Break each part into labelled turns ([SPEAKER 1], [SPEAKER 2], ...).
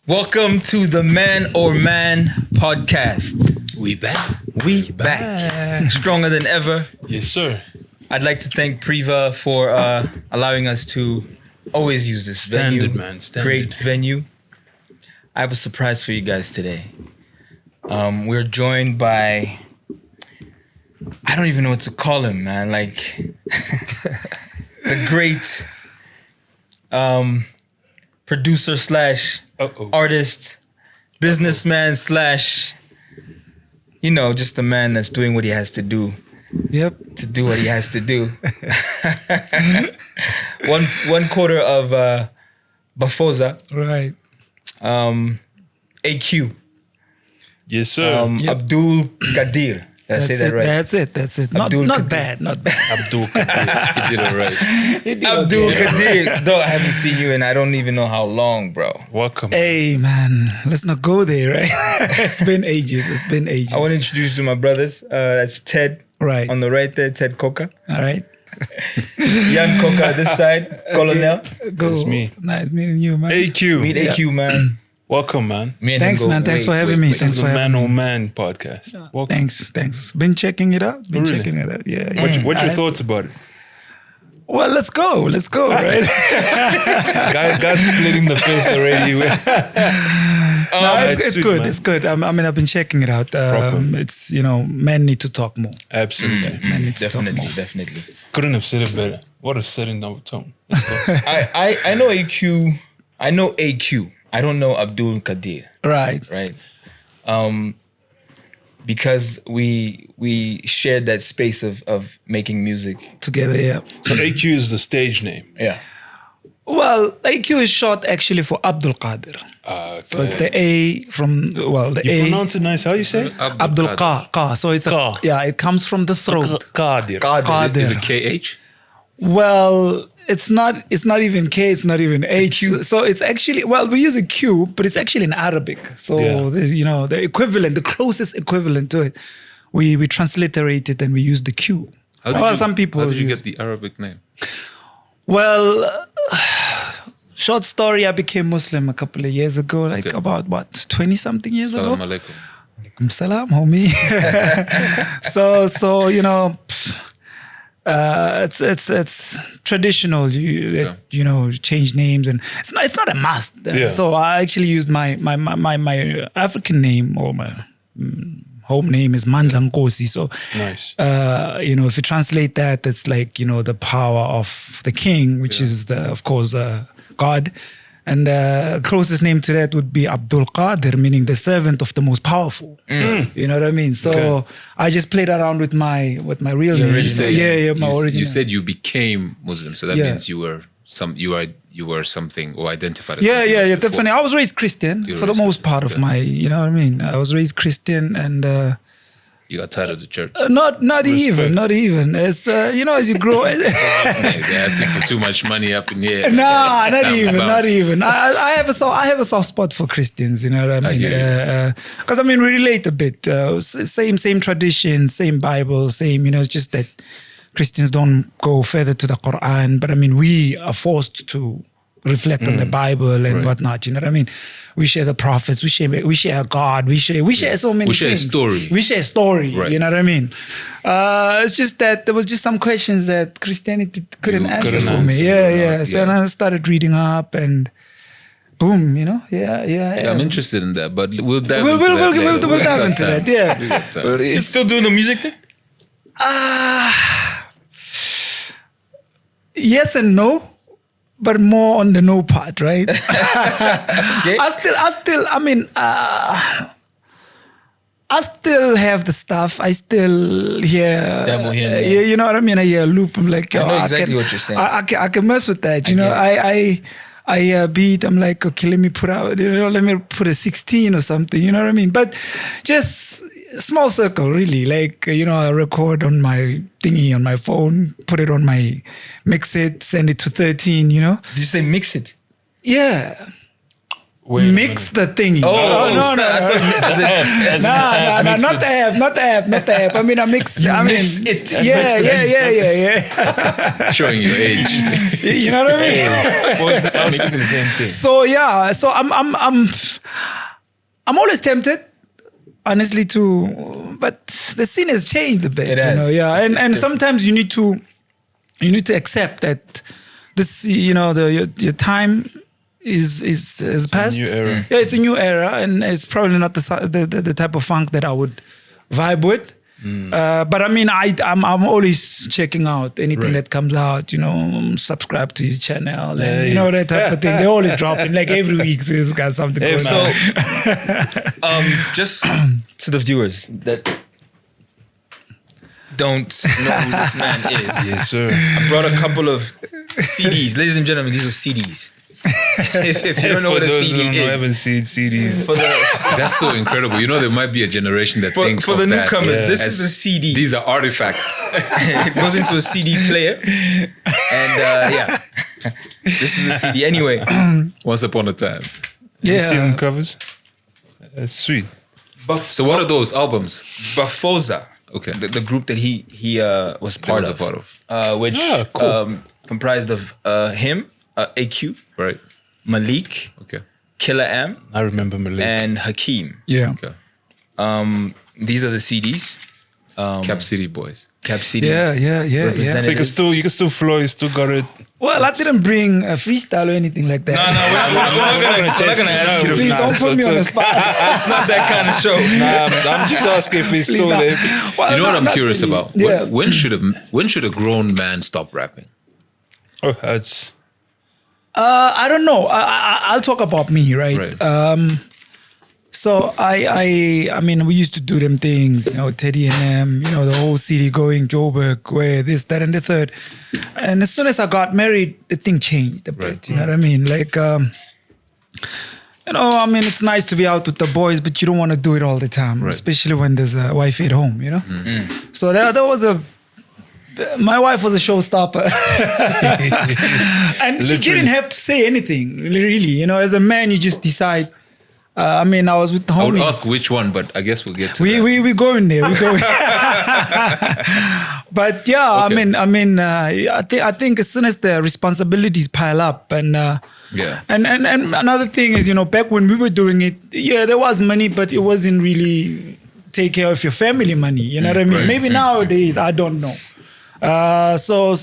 [SPEAKER 1] Welcome to the Man or Man podcast.
[SPEAKER 2] We back.
[SPEAKER 1] We back. Stronger than ever.
[SPEAKER 2] Yes, sir.
[SPEAKER 1] I'd like to thank Priva for allowing us to always use this
[SPEAKER 2] Standard,
[SPEAKER 1] venue.
[SPEAKER 2] man. Standard.
[SPEAKER 1] Great venue. I have a surprise for you guys today. We're joined by, I don't even know what to call him, man. Like the great producer slash artist, businessman slash, just a man that's doing what he has to do.
[SPEAKER 3] Yep.
[SPEAKER 1] To do what he has to do. one quarter of Bafoza.
[SPEAKER 3] Right.
[SPEAKER 1] AQ.
[SPEAKER 2] Yes, sir.
[SPEAKER 1] Abdulqadir. Did I say that right?
[SPEAKER 3] That's it. Not bad.
[SPEAKER 2] Abdulqadir. He did it right.
[SPEAKER 1] Abdulqadir. Though I haven't seen you and I don't even know how long, bro.
[SPEAKER 2] Welcome.
[SPEAKER 3] Hey, man. Let's not go there, right? It's been ages.
[SPEAKER 1] I want to introduce you to my brothers. That's Ted.
[SPEAKER 3] Right.
[SPEAKER 1] On the right there, Ted Koka.
[SPEAKER 3] All right.
[SPEAKER 1] Yann Koka this side. Colonel.
[SPEAKER 3] Go.
[SPEAKER 2] That's me.
[SPEAKER 3] Nice meeting you, man.
[SPEAKER 2] AQ.
[SPEAKER 1] Meet AQ, man.
[SPEAKER 2] Welcome, man.
[SPEAKER 3] Thanks, man. Thanks for having me.
[SPEAKER 2] This
[SPEAKER 3] Thanks
[SPEAKER 2] is
[SPEAKER 3] for
[SPEAKER 2] the
[SPEAKER 3] having
[SPEAKER 2] Man
[SPEAKER 3] me.
[SPEAKER 2] on Man podcast. Welcome.
[SPEAKER 3] Thanks. Been checking it out.
[SPEAKER 2] Really?
[SPEAKER 3] Yeah.
[SPEAKER 2] What's your thoughts about it?
[SPEAKER 3] Well, let's go, right?
[SPEAKER 2] Guys splitting the face already.
[SPEAKER 3] It's good.
[SPEAKER 2] Man.
[SPEAKER 3] It's good. I've been checking it out. It's, men need to talk more.
[SPEAKER 2] Absolutely.
[SPEAKER 3] Men need to talk more.
[SPEAKER 1] Definitely.
[SPEAKER 2] Couldn't have said it better. What a setting down tone.
[SPEAKER 1] I know AQ. I know AQ. I don't know Abdulqadir.
[SPEAKER 3] Right.
[SPEAKER 1] Because we shared that space of making music
[SPEAKER 3] Together, yeah.
[SPEAKER 2] So AQ is the stage name.
[SPEAKER 1] Yeah.
[SPEAKER 3] Well, AQ is short actually for Abdulqadir.
[SPEAKER 2] Okay.
[SPEAKER 3] So it's the A from, the
[SPEAKER 2] You
[SPEAKER 3] A.
[SPEAKER 2] pronounce it nice. How you say it?
[SPEAKER 3] Abdulqa. So it's
[SPEAKER 2] Ka.
[SPEAKER 3] it comes from the throat.
[SPEAKER 2] Qadir.
[SPEAKER 3] Qadir.
[SPEAKER 4] Is it KH?
[SPEAKER 3] Well, it's not even K, it's not even H. So it's actually, we use a Q, but it's actually in Arabic. So there's, the equivalent, the closest equivalent to it. We transliterate it and we use the Q. Some people
[SPEAKER 4] How did you
[SPEAKER 3] use-
[SPEAKER 4] get the Arabic name?
[SPEAKER 3] Well, short story, I became Muslim a couple of years ago, about 20-something years ago.
[SPEAKER 4] Salam alaikum.
[SPEAKER 3] Alaikum salam, homie. so it's traditional. You change names, and it's not a must. So I actually used my African name, or my home name is Mandla Nkosi. So
[SPEAKER 2] Nice.
[SPEAKER 3] if you translate that, it's like the power of the king, which is of course God. And the closest name to that would be Abdul Qadir, meaning the servant of the most powerful. You know what I mean? So I just played around with my real name. My original.
[SPEAKER 4] You said you became Muslim, so that means you were something or identified as something else before.
[SPEAKER 3] Definitely. I was raised Christian for the most part of my, you know what I mean? I was raised Christian and...
[SPEAKER 4] you got tired of the church.
[SPEAKER 3] Not even. It's as you grow.
[SPEAKER 4] They're asking for too much money up in here.
[SPEAKER 3] Nah, not even. I have a soft spot for Christians. You know what I mean? Because we relate a bit. Same tradition, same Bible, same. It's just that Christians don't go further to the Quran, but we are forced to reflect on the Bible and whatnot. You know what I mean? We share the prophets. We share God. We share so many.
[SPEAKER 4] We share a
[SPEAKER 3] things.
[SPEAKER 4] story.
[SPEAKER 3] We share a story.
[SPEAKER 4] Right.
[SPEAKER 3] You know what I mean? It's just that there was just some questions that Christianity couldn't answer for me.
[SPEAKER 4] Right.
[SPEAKER 3] So then I started reading up and boom. Yeah.
[SPEAKER 4] I'm interested in that, but we'll dive
[SPEAKER 3] We'll
[SPEAKER 4] into that later.
[SPEAKER 3] we'll dive into that. Yeah.
[SPEAKER 4] We got time.
[SPEAKER 1] You still doing the music thing?
[SPEAKER 3] Yes and no. But more on the no part, right?
[SPEAKER 1] Okay.
[SPEAKER 3] I still have the stuff. I still hear,
[SPEAKER 1] Dabble here and there.
[SPEAKER 3] you know what I mean? I hear a loop. I'm like,
[SPEAKER 1] I know exactly what you're saying.
[SPEAKER 3] I can mess with that. I hear a beat. I'm like, okay, let me put a 16 or something. You know what I mean? But just small circle, really. Like, I record on my thingy on my phone, put it on my mix it, send it to 13.
[SPEAKER 1] Did you say mix it?
[SPEAKER 3] Yeah. mix the thingy.
[SPEAKER 1] No,
[SPEAKER 3] no, not the app. I mean, I mix. I mean,
[SPEAKER 1] Mix it.
[SPEAKER 3] yeah.
[SPEAKER 4] Showing your age.
[SPEAKER 3] You know what I mean?
[SPEAKER 2] I was thinking the same thing.
[SPEAKER 3] So I'm always tempted, honestly, but the scene has changed a bit.
[SPEAKER 1] It has.
[SPEAKER 3] And sometimes you need to accept that this, your time is past.
[SPEAKER 2] New era.
[SPEAKER 3] Yeah, it's a new era, and it's probably not the type of funk that I would vibe with. But I mean, I'm always checking out anything that comes out. Subscribe to his channel, and that type of thing. They're always dropping like every week. So he's got something going on.
[SPEAKER 1] So, just to the viewers that don't know who this man is,
[SPEAKER 2] Yes, sir.
[SPEAKER 1] I brought a couple of CDs, ladies and gentlemen. These are CDs. If you don't know
[SPEAKER 2] For
[SPEAKER 1] what a
[SPEAKER 2] those
[SPEAKER 1] CD
[SPEAKER 2] who
[SPEAKER 1] is,
[SPEAKER 2] haven't seen CDs.
[SPEAKER 1] for the
[SPEAKER 4] That's so incredible. There might be a generation that thinks
[SPEAKER 1] for
[SPEAKER 4] of
[SPEAKER 1] the
[SPEAKER 4] that
[SPEAKER 1] newcomers, this
[SPEAKER 4] as
[SPEAKER 1] is a CD.
[SPEAKER 4] These are artifacts.
[SPEAKER 1] It goes into a CD player, and this is a CD. Anyway,
[SPEAKER 4] Once upon a time.
[SPEAKER 2] You see them
[SPEAKER 3] Yeah.
[SPEAKER 2] covers? That's sweet.
[SPEAKER 4] So what are those albums?
[SPEAKER 1] Bafoza,
[SPEAKER 4] Okay.
[SPEAKER 1] the group that he was part
[SPEAKER 4] was a part of.
[SPEAKER 1] which
[SPEAKER 2] cool.
[SPEAKER 1] comprised of him, AQ,
[SPEAKER 4] Right.
[SPEAKER 1] Malik,
[SPEAKER 4] Okay.
[SPEAKER 1] Killer Am,
[SPEAKER 2] I remember Malik.
[SPEAKER 1] and Hakeem.
[SPEAKER 3] Yeah.
[SPEAKER 4] Okay.
[SPEAKER 1] These are the CDs.
[SPEAKER 4] Cap City Boys.
[SPEAKER 1] Cap CD.
[SPEAKER 3] Yeah.
[SPEAKER 1] Represented-
[SPEAKER 2] So you can still flow, you still got it.
[SPEAKER 3] Well, I didn't bring a freestyle or anything like that.
[SPEAKER 1] No, we're not gonna ask you to.
[SPEAKER 3] Please don't put me on the spot.
[SPEAKER 1] It's not that kind of show.
[SPEAKER 2] I'm just asking if it's
[SPEAKER 3] Please
[SPEAKER 2] still
[SPEAKER 3] not.
[SPEAKER 2] there.
[SPEAKER 3] Well,
[SPEAKER 4] You know what I'm
[SPEAKER 3] not
[SPEAKER 4] curious
[SPEAKER 3] really.
[SPEAKER 4] about?
[SPEAKER 3] Yeah.
[SPEAKER 4] When should a grown man stop rapping?
[SPEAKER 2] Oh, that's
[SPEAKER 3] I don't know. I'll talk about me, right?
[SPEAKER 4] Right.
[SPEAKER 3] So I mean, we used to do them things, Teddy and them, the whole city going, Joburg, where this, that, and the third. And as soon as I got married, the thing changed a bit.
[SPEAKER 4] Right.
[SPEAKER 3] You know what I mean? Like, I mean, it's nice to be out with the boys, but you don't want to do it all the time,
[SPEAKER 4] Right.
[SPEAKER 3] especially when there's a wife at home, So that was my wife was a showstopper. And she didn't have to say anything, really. As a man, you just decide. I mean, I was with the homies.
[SPEAKER 4] I would ask which one, but I guess we'll get to that.
[SPEAKER 3] We going there. We going. But yeah,
[SPEAKER 4] Okay.
[SPEAKER 3] I think as soon as the responsibilities pile up, and and another thing is, back when we were doing it, there was money, but it wasn't really take care of your family money. You know what I mean?
[SPEAKER 4] Right.
[SPEAKER 3] Maybe nowadays, I don't know. So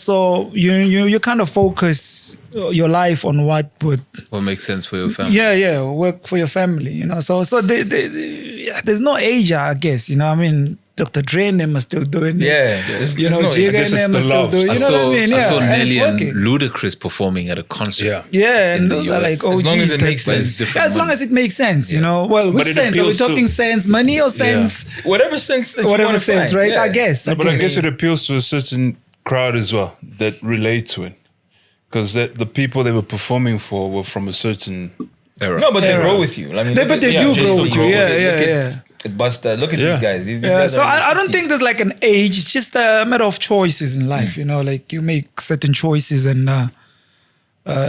[SPEAKER 3] you kind of focus your life on what would
[SPEAKER 4] makes sense for your family.
[SPEAKER 3] work for your family, So there's no age, I guess, I mean, Dr. Dre and them are still doing it.
[SPEAKER 1] Yeah, there's no-
[SPEAKER 3] Jigga
[SPEAKER 2] I guess
[SPEAKER 3] and
[SPEAKER 2] it's
[SPEAKER 3] them
[SPEAKER 2] the
[SPEAKER 3] are still
[SPEAKER 2] love.
[SPEAKER 3] doing it.
[SPEAKER 4] I
[SPEAKER 3] You know what I mean?
[SPEAKER 4] saw
[SPEAKER 3] And
[SPEAKER 4] Nelly
[SPEAKER 3] it's
[SPEAKER 4] and
[SPEAKER 3] working.
[SPEAKER 4] Ludacris performing at a concert.
[SPEAKER 3] Yeah,
[SPEAKER 4] in
[SPEAKER 3] and
[SPEAKER 4] the
[SPEAKER 3] those are
[SPEAKER 4] US.
[SPEAKER 3] like OGs.
[SPEAKER 1] As long as it
[SPEAKER 3] type
[SPEAKER 1] makes
[SPEAKER 3] things.
[SPEAKER 1] sense.
[SPEAKER 4] Different
[SPEAKER 3] As long
[SPEAKER 4] money.
[SPEAKER 3] as it makes sense, Well,
[SPEAKER 2] But
[SPEAKER 3] which
[SPEAKER 2] it
[SPEAKER 3] sense? Are we
[SPEAKER 2] appeals to-
[SPEAKER 3] talking sense, money or sense?
[SPEAKER 1] Whatever sense that you
[SPEAKER 3] Whatever
[SPEAKER 1] wanna
[SPEAKER 3] sense,
[SPEAKER 1] find.
[SPEAKER 3] right?
[SPEAKER 1] Yeah.
[SPEAKER 3] I guess.
[SPEAKER 2] but I guess it appeals to a certain crowd as well that relate to it. Because the people they were performing for were from a certain
[SPEAKER 4] Era.
[SPEAKER 1] No, but they
[SPEAKER 3] Era.
[SPEAKER 1] grow with you. I mean,
[SPEAKER 3] They
[SPEAKER 1] look at-
[SPEAKER 3] do
[SPEAKER 1] Jason
[SPEAKER 3] grow with you.
[SPEAKER 1] Look
[SPEAKER 3] Yeah.
[SPEAKER 1] at Busta. Look at
[SPEAKER 2] Yeah.
[SPEAKER 1] these guys. These
[SPEAKER 3] Yeah,
[SPEAKER 1] guys
[SPEAKER 3] so
[SPEAKER 1] are in
[SPEAKER 3] I
[SPEAKER 1] their
[SPEAKER 3] don't
[SPEAKER 1] 50s.
[SPEAKER 3] think there's like an age. It's just a matter of choices in life, Like you make certain choices and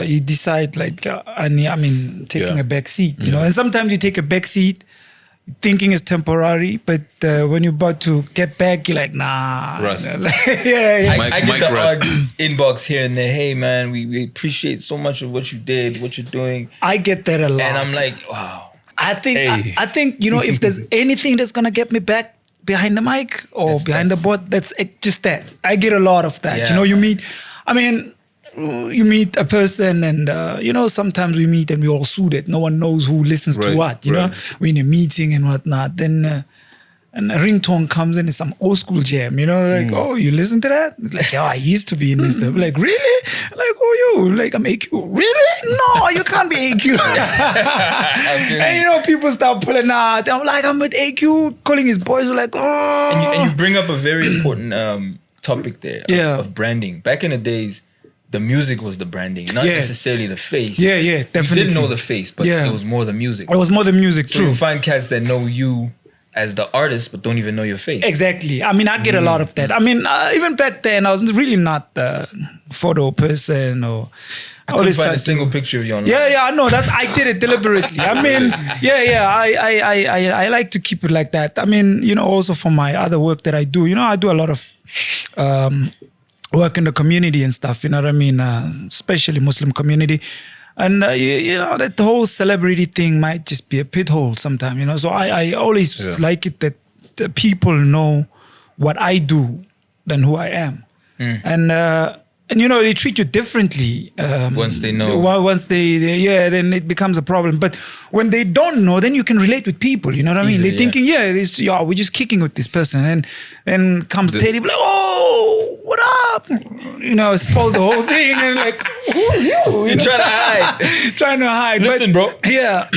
[SPEAKER 3] you decide like, taking
[SPEAKER 4] Yeah.
[SPEAKER 3] a back seat, And sometimes you take a back seat thinking it's temporary, but when you're about to get back, you're like, nah.
[SPEAKER 4] Rust.
[SPEAKER 3] Yeah.
[SPEAKER 1] I get
[SPEAKER 4] Mike
[SPEAKER 1] the
[SPEAKER 4] Rust.
[SPEAKER 1] odd inbox here and there. Hey man, we appreciate so much of what you did, what you're doing,
[SPEAKER 3] I get that a lot.
[SPEAKER 1] and I'm like, wow.
[SPEAKER 3] I think
[SPEAKER 2] Hey.
[SPEAKER 3] I think if there's anything that's gonna get me back behind the mic or behind the board, that's just that. I get a lot of that.
[SPEAKER 1] Yeah.
[SPEAKER 3] You meet a person and sometimes we meet and we all suited. No one knows who listens to
[SPEAKER 4] Right,
[SPEAKER 3] what. You know,
[SPEAKER 4] right.
[SPEAKER 3] we're in a meeting and whatnot. Then and a ringtone comes in, it's some old school jam. Oh, you listen to that? It's like, I used to be in this stuff. Like, really? Like, who you? Like, I'm AQ. Really? No, you can't be AQ. And people start pulling out. I'm like, I'm with AQ, calling his boys. Like, oh.
[SPEAKER 1] And you bring up a very important topic there of branding. Back in the days, the music was the branding, not necessarily the face.
[SPEAKER 3] Yeah, definitely.
[SPEAKER 1] You didn't know the face, but it was more the music.
[SPEAKER 3] It was more the music,
[SPEAKER 1] So
[SPEAKER 3] true.
[SPEAKER 1] you find cats that know you as the artist, but don't even know your face.
[SPEAKER 3] Exactly. I mean, I get a lot of that. I mean, even back then, I was really not the photo person or.
[SPEAKER 1] I couldn't find a single picture of you online.
[SPEAKER 3] Yeah, I know. I did it deliberately. I mean, I like to keep it like that. I mean, you know, also for my other work that I do, you know, I do a lot of work in the community and stuff. You know what I mean? Especially Muslim community. And, you know, that whole celebrity thing might just be a pit hole sometimes, you know. So I always like it that the people know what I do than who I am. And you know, they treat you differently.
[SPEAKER 1] Once they know.
[SPEAKER 3] Once then it becomes a problem. But when they don't know, then you can relate with people. You know what I mean?
[SPEAKER 1] Easily,
[SPEAKER 3] They're thinking, we're just kicking with this person. And then comes Teddy, like, oh, what up? You know, expose the whole thing. And like, who are you?
[SPEAKER 1] You're trying to hide.
[SPEAKER 3] Trying to hide.
[SPEAKER 1] Listen, bro.
[SPEAKER 3] Yeah.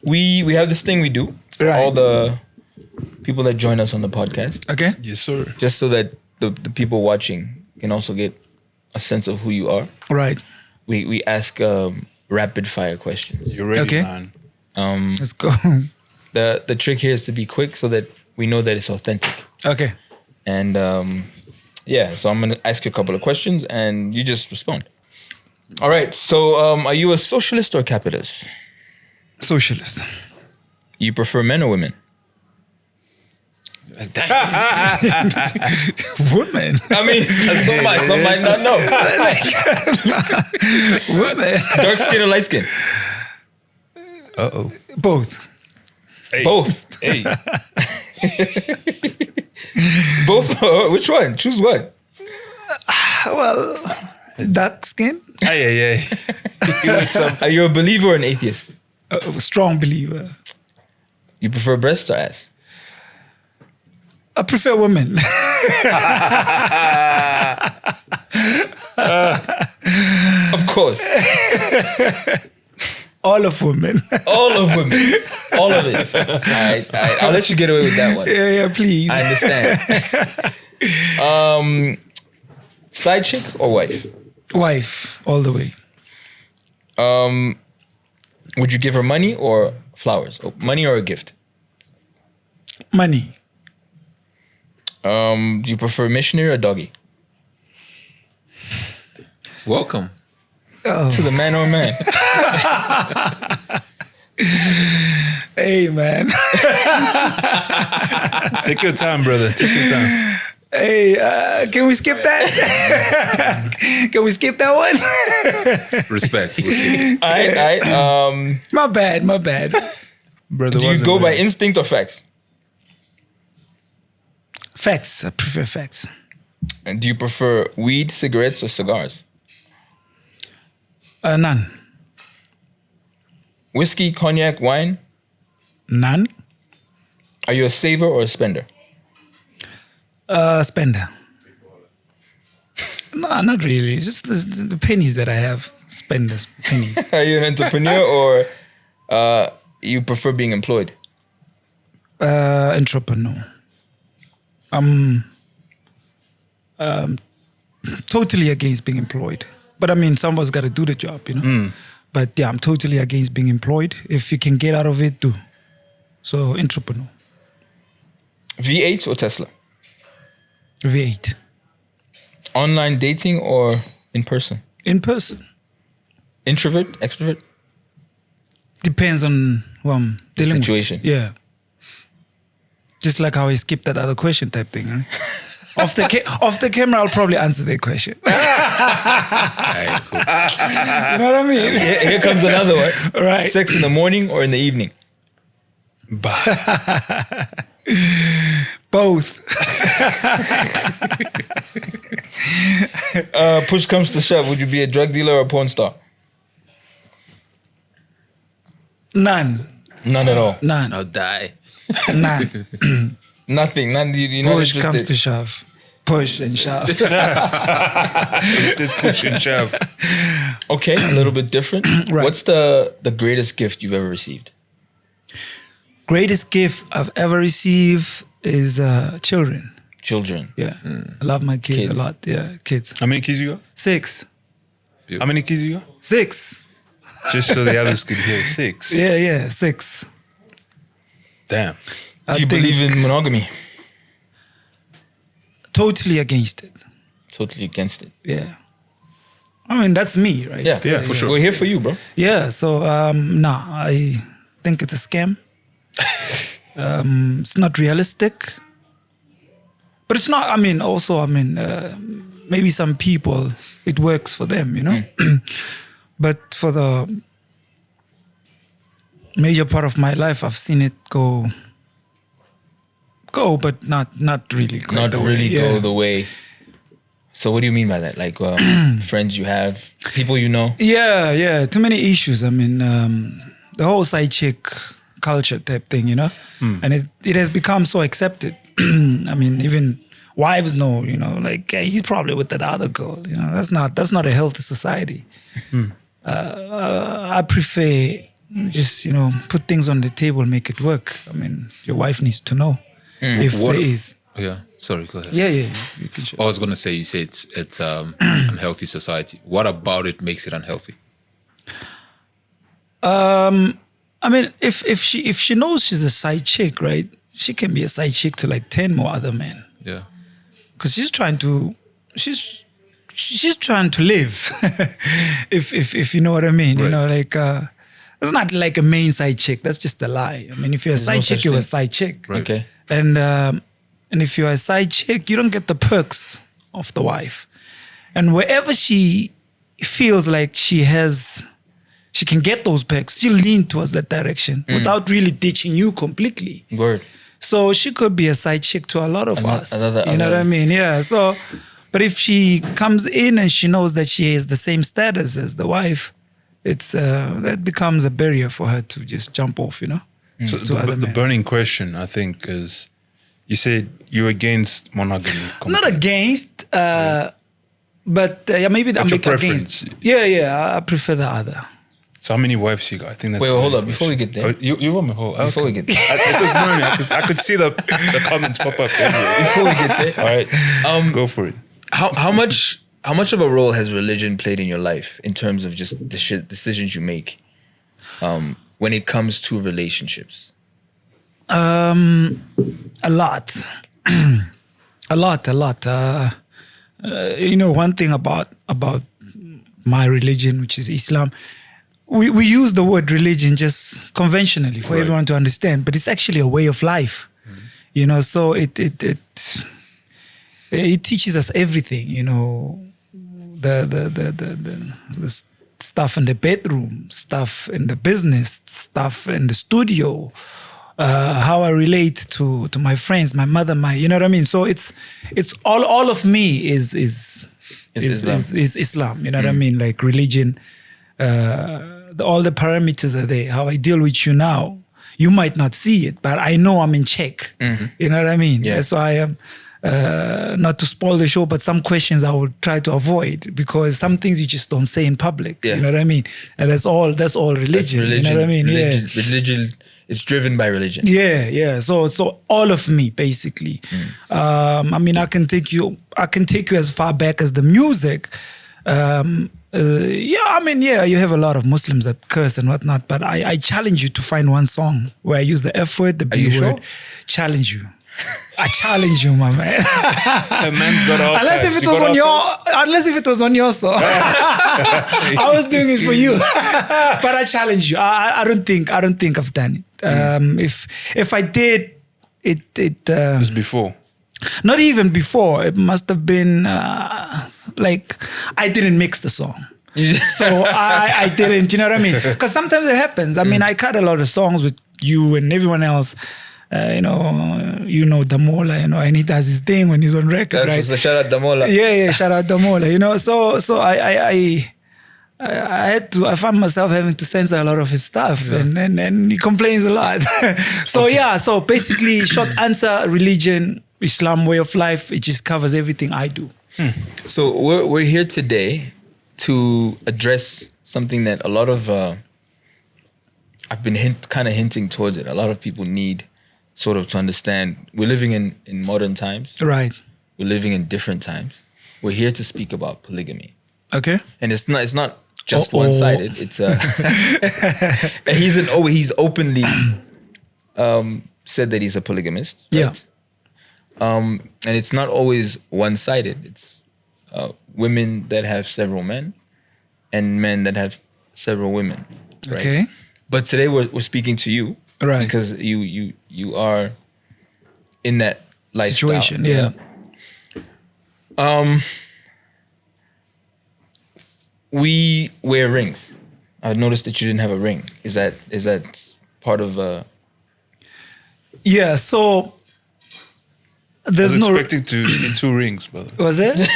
[SPEAKER 1] We have this thing we do for all the people that join us on the podcast.
[SPEAKER 3] Okay.
[SPEAKER 2] Yes, sir.
[SPEAKER 1] Just so that the people watching can also get a sense of who you are.
[SPEAKER 3] Right.
[SPEAKER 1] We ask rapid fire questions.
[SPEAKER 2] You're ready,
[SPEAKER 3] Okay.
[SPEAKER 2] man.
[SPEAKER 3] Let's go.
[SPEAKER 1] The trick here is to be quick so that we know that it's authentic.
[SPEAKER 3] Okay.
[SPEAKER 1] And so I'm gonna ask you a couple of questions and you just respond. All right. So are you a socialist or capitalist?
[SPEAKER 3] Socialist.
[SPEAKER 1] You prefer men or women?
[SPEAKER 3] Women.
[SPEAKER 1] I mean, some might not know.
[SPEAKER 3] Women.
[SPEAKER 1] Dark skin or light skin?
[SPEAKER 2] Uh-oh.
[SPEAKER 3] Both.
[SPEAKER 2] Hey.
[SPEAKER 1] Both.
[SPEAKER 2] Hey.
[SPEAKER 1] Both? Which one? Choose one.
[SPEAKER 3] Well, dark skin.
[SPEAKER 2] Hey.
[SPEAKER 1] Are you a believer or an atheist?
[SPEAKER 3] A strong believer.
[SPEAKER 1] You prefer breasts or ass?
[SPEAKER 3] I prefer women.
[SPEAKER 1] Of course.
[SPEAKER 3] All of women.
[SPEAKER 1] All of women. All of it. All right. I'll let you get away with that one.
[SPEAKER 3] Yeah, please.
[SPEAKER 1] I understand. Side chick or wife?
[SPEAKER 3] Wife, all the way.
[SPEAKER 1] Would you give her money or flowers? Money or a gift?
[SPEAKER 3] Money.
[SPEAKER 1] Do you prefer missionary or doggy?
[SPEAKER 4] Welcome.
[SPEAKER 1] To the man or man?
[SPEAKER 3] Hey, man.
[SPEAKER 2] Take your time, brother. Take your time.
[SPEAKER 3] Hey, can we skip that? Can we skip that one?
[SPEAKER 4] Respect. We'll skip it.
[SPEAKER 1] All right.
[SPEAKER 3] My bad.
[SPEAKER 2] Brother,
[SPEAKER 1] Do you go by instinct or facts?
[SPEAKER 3] Facts. I prefer facts.
[SPEAKER 1] And do you prefer weed, cigarettes, or cigars?
[SPEAKER 3] None.
[SPEAKER 1] Whiskey, cognac, wine?
[SPEAKER 3] None.
[SPEAKER 1] Are you a saver or a spender?
[SPEAKER 3] Spender. No, not really. It's just the pennies that I have. Spenders, pennies.
[SPEAKER 1] Are you an entrepreneur or you prefer being employed?
[SPEAKER 3] Entrepreneur. I'm totally against being employed. But I mean, someone's got to do the job, you know? But yeah, I'm totally against being employed. If you can get out of it, do. So, entrepreneur.
[SPEAKER 1] V8 or Tesla?
[SPEAKER 3] V8.
[SPEAKER 1] Online dating or in person?
[SPEAKER 3] In person.
[SPEAKER 1] Introvert, extrovert?
[SPEAKER 3] Depends on who I'm
[SPEAKER 1] The
[SPEAKER 3] dealing
[SPEAKER 1] situation.
[SPEAKER 3] with. Yeah. Just like how I skipped that other question type thing, right? off the camera, I'll probably answer that question. You
[SPEAKER 4] Alright, cool.
[SPEAKER 3] know what I mean?
[SPEAKER 1] Here comes another one.
[SPEAKER 3] Right.
[SPEAKER 1] Sex in the morning or in the evening?
[SPEAKER 3] Both.
[SPEAKER 1] Push comes to shove. Would you be a drug dealer or a porn star?
[SPEAKER 3] None.
[SPEAKER 1] None at all.
[SPEAKER 3] None.
[SPEAKER 4] I'll die.
[SPEAKER 3] None.
[SPEAKER 1] Nothing. None. You're not
[SPEAKER 3] Push comes
[SPEAKER 1] interested.
[SPEAKER 3] to shove. Push and shove.
[SPEAKER 2] It says push and shove.
[SPEAKER 1] Okay, a little bit different.
[SPEAKER 3] Right.
[SPEAKER 1] What's the greatest gift you've ever received?
[SPEAKER 3] Greatest gift I've ever received is children.
[SPEAKER 1] Children.
[SPEAKER 3] Yeah. I love my kids
[SPEAKER 1] Kids.
[SPEAKER 3] a lot. Yeah, kids.
[SPEAKER 2] How many kids you got?
[SPEAKER 3] 6.
[SPEAKER 2] How many kids you got?
[SPEAKER 3] 6.
[SPEAKER 2] Just so the others could hear. 6.
[SPEAKER 3] Yeah, 6.
[SPEAKER 2] Damn.
[SPEAKER 1] Do you believe in monogamy?
[SPEAKER 3] Totally against it.
[SPEAKER 1] Totally against it.
[SPEAKER 3] Yeah. I mean, that's me, right?
[SPEAKER 1] Yeah, for sure. We're here for you, bro.
[SPEAKER 3] Yeah, so, I think it's a scam. It's not realistic. But it's not, maybe some people, it works for them, you know? But for the major part of my life, I've seen it go, but not really go
[SPEAKER 1] Not
[SPEAKER 3] the
[SPEAKER 1] really
[SPEAKER 3] way.
[SPEAKER 1] go
[SPEAKER 3] Yeah.
[SPEAKER 1] the way. So what do you mean by that? Like friends you have, people you know?
[SPEAKER 3] Yeah. Too many issues. I mean, the whole side chick culture type thing, you know? And it has become so accepted. I mean, even wives know, you know, like, hey, he's probably with that other girl. You know, that's not a healthy society. I prefer just, you know, put things on the table, make it work. I mean, your wife needs to know if there is.
[SPEAKER 4] Yeah. Sorry, go ahead.
[SPEAKER 3] Yeah. You can share.
[SPEAKER 4] I was gonna say, you say it's unhealthy society. What about it makes it unhealthy?
[SPEAKER 3] I mean, if she knows she's a side chick, right? She can be a side chick to like 10 more other men.
[SPEAKER 4] Yeah.
[SPEAKER 3] Because she's trying to live. if you know what I mean, you
[SPEAKER 4] Right.
[SPEAKER 3] know, like it's not like a main side chick. That's just a lie. I mean, if you're a side
[SPEAKER 1] no
[SPEAKER 3] chick,
[SPEAKER 1] such
[SPEAKER 3] you're a
[SPEAKER 1] thing.
[SPEAKER 3] side chick.
[SPEAKER 4] Right.
[SPEAKER 1] Okay.
[SPEAKER 3] And if you're a side chick, you don't get the perks of the wife. And wherever she feels like she can get those perks, she'll lean towards that direction without really ditching you completely.
[SPEAKER 1] Word.
[SPEAKER 3] So she could be a side chick to a lot of us.
[SPEAKER 1] another-
[SPEAKER 3] You know what I mean? Yeah. So, but if she comes in and she knows that she has the same status as the wife, it's that becomes a barrier for her to just jump off, you know?
[SPEAKER 2] So
[SPEAKER 3] To other
[SPEAKER 2] the
[SPEAKER 3] men.
[SPEAKER 2] burning question, I think, is you said you're against monogamy.
[SPEAKER 3] I'm not against, but maybe I'm
[SPEAKER 2] your
[SPEAKER 3] against.
[SPEAKER 2] preference?
[SPEAKER 3] Yeah, I prefer the other.
[SPEAKER 2] So how many wives you got? I think that's.
[SPEAKER 1] Wait,
[SPEAKER 2] the
[SPEAKER 1] hold
[SPEAKER 2] main
[SPEAKER 1] up. Before we
[SPEAKER 2] question.
[SPEAKER 1] get there.
[SPEAKER 2] You want me hold?
[SPEAKER 1] Before we
[SPEAKER 2] okay.
[SPEAKER 1] get there.
[SPEAKER 2] I was burning. I could see the comments pop up. Anyway.
[SPEAKER 1] Before we get there.
[SPEAKER 2] All right, go for it.
[SPEAKER 1] How much of a role has religion played in your life in terms of just the decisions you make when it comes to relationships?
[SPEAKER 3] A lot. a lot. You know, one thing about my religion, which is Islam, we use the word religion just conventionally for everyone to understand, but it's actually a way of life. You know, so it teaches us everything. You know, the stuff in the bedroom, stuff in the business, stuff in the studio. How I relate to my friends, my mother, you know what I mean? So it's all of me is Islam. You know what I mean? Like religion, all the parameters are there. How I deal with you now, you might not see it, but I know I'm in check. You know what I mean?
[SPEAKER 1] Yeah.
[SPEAKER 3] That's why I'm not to spoil the show, but some questions I will try to avoid because some things you just don't say in public.
[SPEAKER 1] Yeah.
[SPEAKER 3] You know what I mean? And that's all religion. You know what I mean?
[SPEAKER 1] Religion. It's driven by religion.
[SPEAKER 3] Yeah. So all of me basically. I mean, I can take you as far back as the music. You have a lot of Muslims that curse and whatnot, but I challenge you to find one song where I use the F word, the B word.
[SPEAKER 1] Sure?
[SPEAKER 3] Challenge you. I challenge you, my man.
[SPEAKER 2] A man's got all
[SPEAKER 3] Unless if it was on your song. I was doing it for you. But I challenge you. I don't think I've done it. If I did, it
[SPEAKER 2] Just before.
[SPEAKER 3] not even before. It must have been like I didn't mix the song. So I didn't, you know what I mean? Because sometimes it happens. I mean, I cut a lot of songs with you and everyone else. Damola, and he does his thing when he's on record, right?
[SPEAKER 1] So shout out Damola.
[SPEAKER 3] Yeah, shout out Damola, So I found myself having to censor a lot of his stuff, and he complains a lot. So basically, short answer: religion, Islam, way of life. It just covers everything I do.
[SPEAKER 1] So we're here today to address something that a lot of I've been hinting towards it. A lot of people need sort of to understand. We're living in modern times.
[SPEAKER 3] Right.
[SPEAKER 1] We're living in different times. We're here to speak about polygamy.
[SPEAKER 3] Okay.
[SPEAKER 1] And it's not just one-sided. It's and he's openly said that he's a polygamist.
[SPEAKER 3] Yeah.
[SPEAKER 1] Right? And it's not always one-sided. It's women that have several men and men that have several women. Right?
[SPEAKER 3] Okay.
[SPEAKER 1] But today we're speaking to you,
[SPEAKER 3] Right.
[SPEAKER 1] Because you are in that lifestyle.
[SPEAKER 3] Situation. Yeah.
[SPEAKER 1] We wear rings. I noticed that you didn't have a ring. Is that part of
[SPEAKER 3] Yeah. So
[SPEAKER 2] I
[SPEAKER 3] there's
[SPEAKER 2] was
[SPEAKER 3] no.
[SPEAKER 2] expecting to see 2 rings, brother.
[SPEAKER 3] Was it?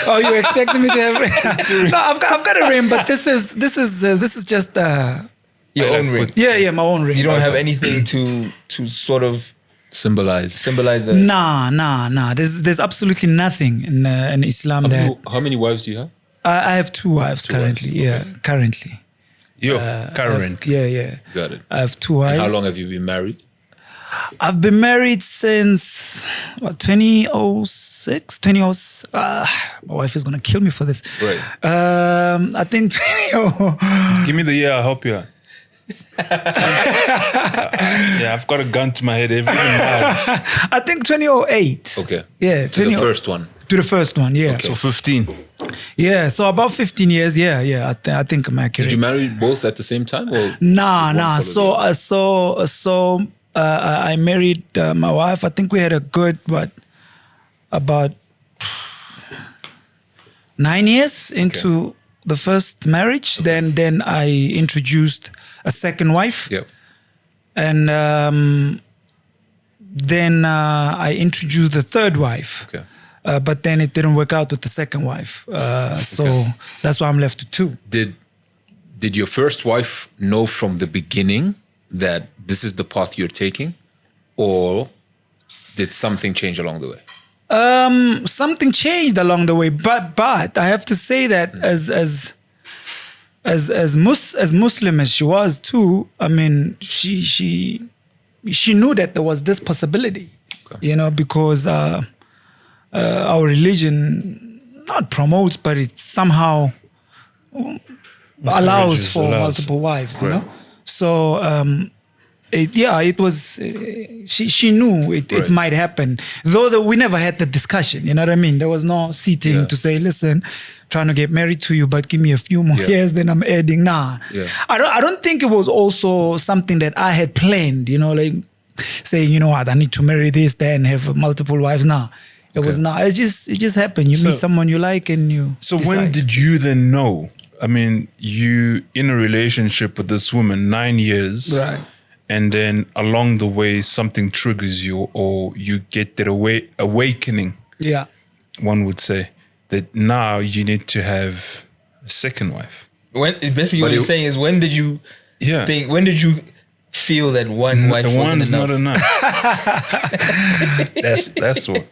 [SPEAKER 3] Oh, you were expecting me to have ring? No, I've got a ring, but this is just
[SPEAKER 1] your own ring?
[SPEAKER 3] yeah, my own ring.
[SPEAKER 1] You don't have anything to sort of
[SPEAKER 4] Symbolize.
[SPEAKER 1] symbolize that.
[SPEAKER 3] Nah. There's absolutely nothing in Islam that
[SPEAKER 5] How many wives do you have?
[SPEAKER 3] I have 2 wives currently. Yeah, currently.
[SPEAKER 2] Yo, current.
[SPEAKER 3] Yeah.
[SPEAKER 5] Got it.
[SPEAKER 3] I have 2 wives.
[SPEAKER 5] How long have you been married?
[SPEAKER 3] I've been married since 2006. My wife is gonna kill me for this.
[SPEAKER 5] Right.
[SPEAKER 3] I think 20.
[SPEAKER 2] Give me the year, I'll help you out. Yeah, I've got a gun to my head every now.
[SPEAKER 3] I think 2008.
[SPEAKER 5] Okay.
[SPEAKER 3] Yeah,
[SPEAKER 5] To the first one.
[SPEAKER 3] To the first one, yeah.
[SPEAKER 5] Okay.
[SPEAKER 2] So 15.
[SPEAKER 3] Yeah, so about 15 years, yeah. I think I'm accurate.
[SPEAKER 5] Did you marry both at the same time? Or
[SPEAKER 3] Nah.
[SPEAKER 5] one followed the
[SPEAKER 3] So I married my wife. I think we had a good about 9 years into the first marriage. Then I introduced a second wife,
[SPEAKER 5] Yep.
[SPEAKER 3] and then I introduced the third wife.
[SPEAKER 5] Okay.
[SPEAKER 3] But then it didn't work out with the second wife. So that's why I'm left with 2.
[SPEAKER 5] Did your first wife know from the beginning that this is the path you're taking, or did something change along the way?
[SPEAKER 3] Something changed along the way, but I have to say that as Muslim as she was too, I mean, she knew that there was this possibility, because our religion not promotes, but it somehow allows for multiple wives, you know. So it was. She knew it might happen, though we never had the discussion. You know what I mean? There was no sitting to say, "Listen, trying to get married to you, but give me a few more years, then I'm adding." Nah, I don't think it was also something that I had planned. Like saying, "You know what, I need to marry this, then have multiple wives." Nah. It was not. It just happened. You meet someone you like, and you.
[SPEAKER 2] So
[SPEAKER 3] decide.
[SPEAKER 2] when did you then know? I mean, you in a relationship with this woman 9 years,
[SPEAKER 3] Right.
[SPEAKER 2] And then along the way something triggers you, or you get that awakening.
[SPEAKER 3] Yeah.
[SPEAKER 2] One would say that now you need to have a second wife.
[SPEAKER 1] Basically what you're saying is, when did you think? When did you feel that one wife wasn't
[SPEAKER 2] not enough? That's what.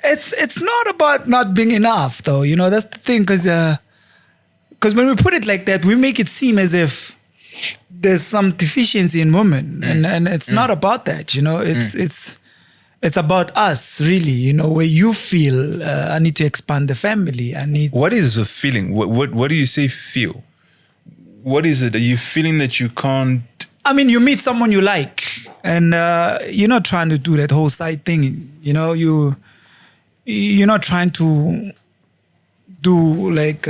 [SPEAKER 3] It's not about not being enough, though. That's the thing, because when we put it like that, we make it seem as if there's some deficiency in women, and it's not about that. It's about us, really. Where you feel I need to expand the family.
[SPEAKER 2] What is the feeling? What do you say? Feel? What is it? Are you feeling that you can't?
[SPEAKER 3] I mean, you meet someone you like, and you're not trying to do that whole side thing. You're not trying to do like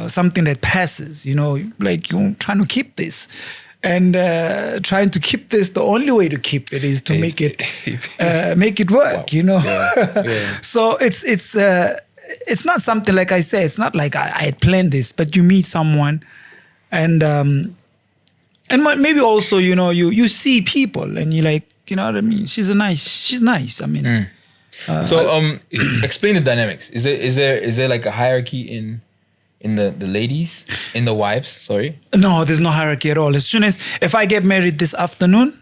[SPEAKER 3] something that passes, like you're trying to keep this. And trying to keep this, the only way to keep it is to make it work, So it's not something, like I say, it's not like I had planned this, but you meet someone and maybe also, you see people and you're like, you know what I mean? She's nice. I mean,
[SPEAKER 1] explain the dynamics. Is there like a hierarchy in the ladies, in the wives? Sorry.
[SPEAKER 3] No, there's no hierarchy at all. As soon as if I get married this afternoon,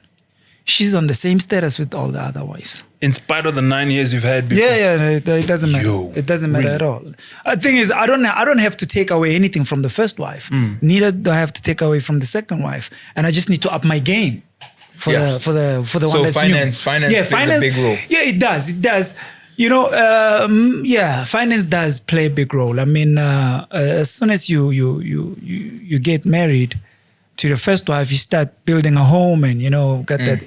[SPEAKER 3] she's on the same status with all the other wives.
[SPEAKER 2] In spite of the 9 years you've had before.
[SPEAKER 3] Yeah, it doesn't matter. It doesn't matter at all. The thing is, I don't have to take away anything from the first wife. Neither do I have to take away from the second wife. And I just need to up my game for the one that's
[SPEAKER 1] finance
[SPEAKER 3] new.
[SPEAKER 1] plays a big role.
[SPEAKER 3] Yeah, it does. Finance does play a big role. I mean, as soon as you get married to the first wife, you start building a home and got that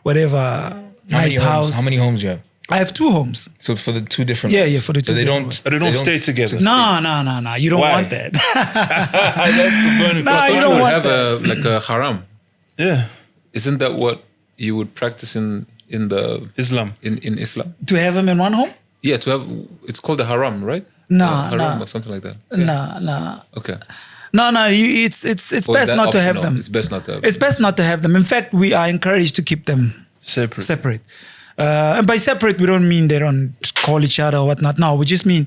[SPEAKER 3] whatever nice house.
[SPEAKER 1] How many homes you have?
[SPEAKER 3] I have 2 homes.
[SPEAKER 1] So for the 2 different.
[SPEAKER 3] Yeah, for the 2
[SPEAKER 1] So they
[SPEAKER 3] different
[SPEAKER 1] don't.
[SPEAKER 2] They don't stay together.
[SPEAKER 3] No. You don't
[SPEAKER 2] Why?
[SPEAKER 3] want that.
[SPEAKER 2] That's the burning
[SPEAKER 3] Nah,
[SPEAKER 2] question.
[SPEAKER 3] you
[SPEAKER 5] You
[SPEAKER 3] don't
[SPEAKER 5] would
[SPEAKER 3] want
[SPEAKER 5] have
[SPEAKER 3] that.
[SPEAKER 5] a haram.
[SPEAKER 2] Yeah,
[SPEAKER 5] Isn't that what you would practice in the
[SPEAKER 2] Islam.
[SPEAKER 5] in Islam?
[SPEAKER 3] To have them in one home?
[SPEAKER 5] Yeah, to have it's called a haram, right?
[SPEAKER 3] Nah,
[SPEAKER 5] haram
[SPEAKER 3] nah.
[SPEAKER 5] or something like that.
[SPEAKER 3] Nah.
[SPEAKER 5] Okay.
[SPEAKER 3] No. It's
[SPEAKER 5] Or is
[SPEAKER 3] best
[SPEAKER 5] that
[SPEAKER 3] not to have
[SPEAKER 5] optional?
[SPEAKER 3] them.
[SPEAKER 5] It's best not to have.
[SPEAKER 3] It's best not to have them. In fact, we are encouraged to keep them
[SPEAKER 2] Separate.
[SPEAKER 3] And by separate, we don't mean they don't call each other or whatnot. No, we just mean,